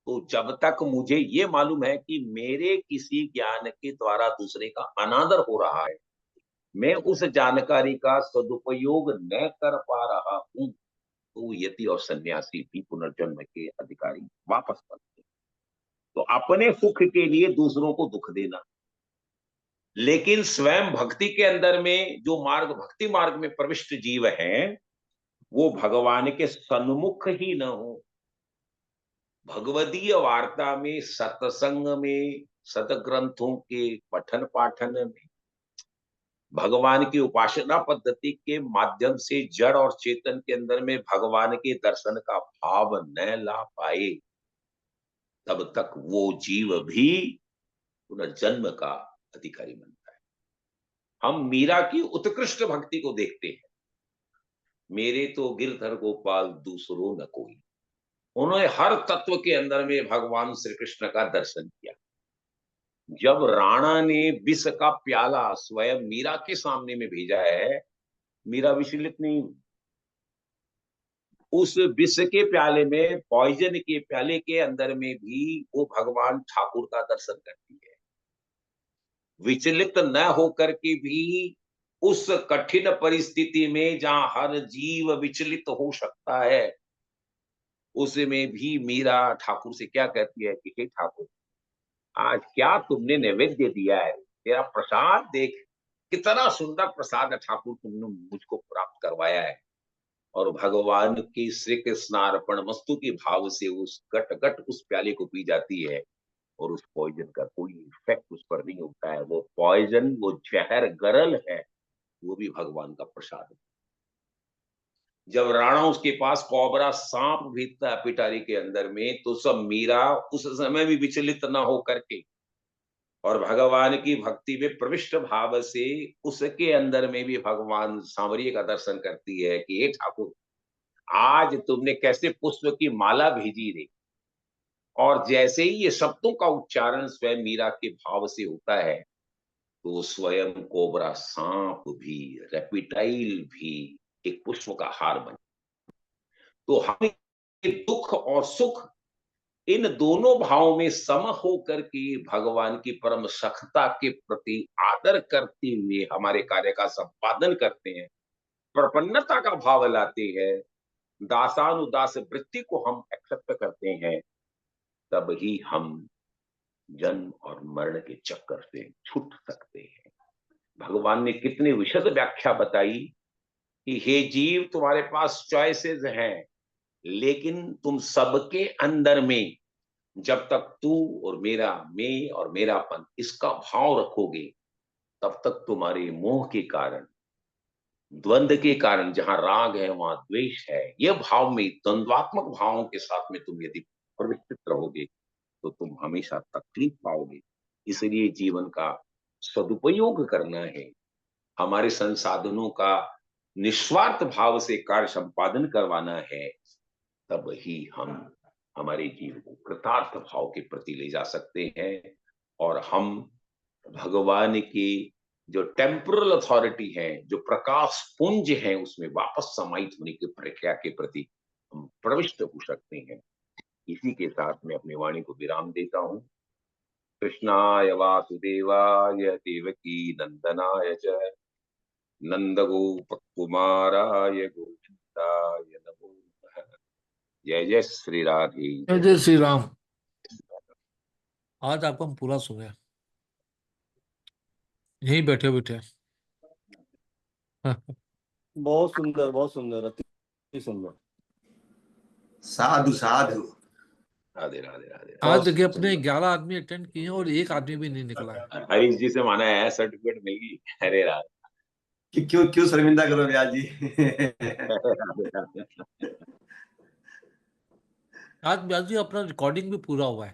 तो जब तक मुझे ये मालूम है कि मेरे किसी ज्ञान के द्वारा दूसरे का अनादर हो रहा है, मैं उस जानकारी का सदुपयोग न कर पा रहा हूं, तो यति और सन्यासी भी पुनर्जन्म के अधिकारी वापस बनते हैं। तो अपने सुख के लिए दूसरों को दुख देना, लेकिन स्वयं भक्ति के अंदर में जो मार्ग, भक्ति मार्ग में प्रविष्ट जीव हैं, वो भगवान के सन्मुख ही न हो, भगवदीय वार्ता में, सत्संग में, सदग्रंथों के पठन पाठन में, भगवान की उपासना पद्धति के माध्यम से जड़ और चेतन के अंदर में भगवान के दर्शन का भाव न ला पाए, तब तक वो जीव भी पुनर्जन्म का अधिकारी बनता है। हम मीरा की उत्कृष्ट भक्ति को देखते हैं, मेरे तो गिरधर गोपाल दूसरो न कोई। उन्होंने हर तत्व के अंदर में भगवान श्री कृष्ण का दर्शन किया। जब राणा ने विष का प्याला स्वयं मीरा के सामने में भेजा है, मीरा विचलित नहीं, उस विष के प्याले में, पॉइजन के प्याले के अंदर में भी वो भगवान ठाकुर का दर्शन करती है। विचलित न होकर के भी उस कठिन परिस्थिति में जहां हर जीव विचलित हो सकता है, उसमें भी मीरा ठाकुर से क्या कहती है कि हे ठाकुर, आज क्या तुमने नैवेद्य दिया है, तेरा प्रसाद देख, कितना सुंदर प्रसाद है ठाकुर, तुमने मुझको प्राप्त करवाया है। और भगवान की श्री कृष्णार्पण मस्तु के भाव से उस गट गट उस प्याले को पी जाती है। और उस पॉइजन का कोई इफेक्ट उस पर नहीं होता है। वो पॉइजन, वो जहर गरल है, वो भी भगवान का प्रसाद है। जब राणा उसके पास कोबरा सांप भी था पिटारी के अंदर में, तो सब मीरा उस समय भी विचलित न होकर के और भगवान की भक्ति में प्रविष्ट भाव से उसके अंदर में भी भगवान सांवरिय का दर्शन करती है कि हे ठाकुर, आज तुमने कैसे पुष्प की माला भेजी रे। और जैसे ही ये शब्दों का उच्चारण स्वयं मीरा के भाव से होता है, तो स्वयं कोबरा सांप भी, रेपिटाइल भी एक पुष्प का हार बन। तो हमें दुख और सुख, इन दोनों भावों में सम होकर के भगवान की परम सख्ता के प्रति आदर करते हुए हमारे कार्य का संपादन करते हैं, प्रपन्नता का भाव लाते हैं, दासानुदास वृत्ति को हम एक्सेप्ट करते हैं, तब ही हम जन्म और मरण के चक्कर से छूट सकते हैं। भगवान ने कितने विशद व्याख्या बताई कि हे जीव, तुम्हारे पास चॉइसेस हैं, लेकिन तुम सबके अंदर में जब तक तू और मेरा, मैं और मेरापन, इसका भाव रखोगे, तब तक तुम्हारे मोह के कारण, द्वंद के कारण, जहां राग है वहां द्वेष है, यह भाव में, द्वंद्वात्मक भावों के साथ में तुम यदि प्रविष्ट रहोगे, तो तुम हमेशा तकलीफ पाओगे। इसलिए जीवन का सदुपयोग करना है, हमारे संसाधनों का निस्वार्थ भाव से कार्य संपादन करवाना है, तब ही हम हमारे जीवन को कृतार्थ भाव के प्रति ले जा सकते हैं और हम भगवान की जो टेम्पोरल अथॉरिटी है, जो प्रकाश पुंज है, उसमें वापस समाहित होने की प्रक्रिया के प्रति हम प्रविष्ट हो सकते हैं। इसी के साथ मैं अपनी वाणी को विराम देता हूँ। कृष्णाय वासुदेवाय देवकी नंदनाय च नंदगोपकुमाराय गोविंदाय नमो नमः। जय जय श्री राधे। जय जय श्री राम। आज आपको हम पूरा सुने, यहीं बैठे बैठे। बहुत सुंदर, बहुत सुंदर, अति सुंदर। साधु साधु। राधे राधे राधे। आज देखिए अपने 11 आदमी अटेंड किए हैं और एक आदमी भी नहीं निकला है। हरीश जी से माना है सर्टिफिकेट मिल गई। अरे राधे। क्यों क्यों शर्मिंदा करो व्यास जी। आज व्यास जी अपना रिकॉर्डिंग भी पूरा हुआ है।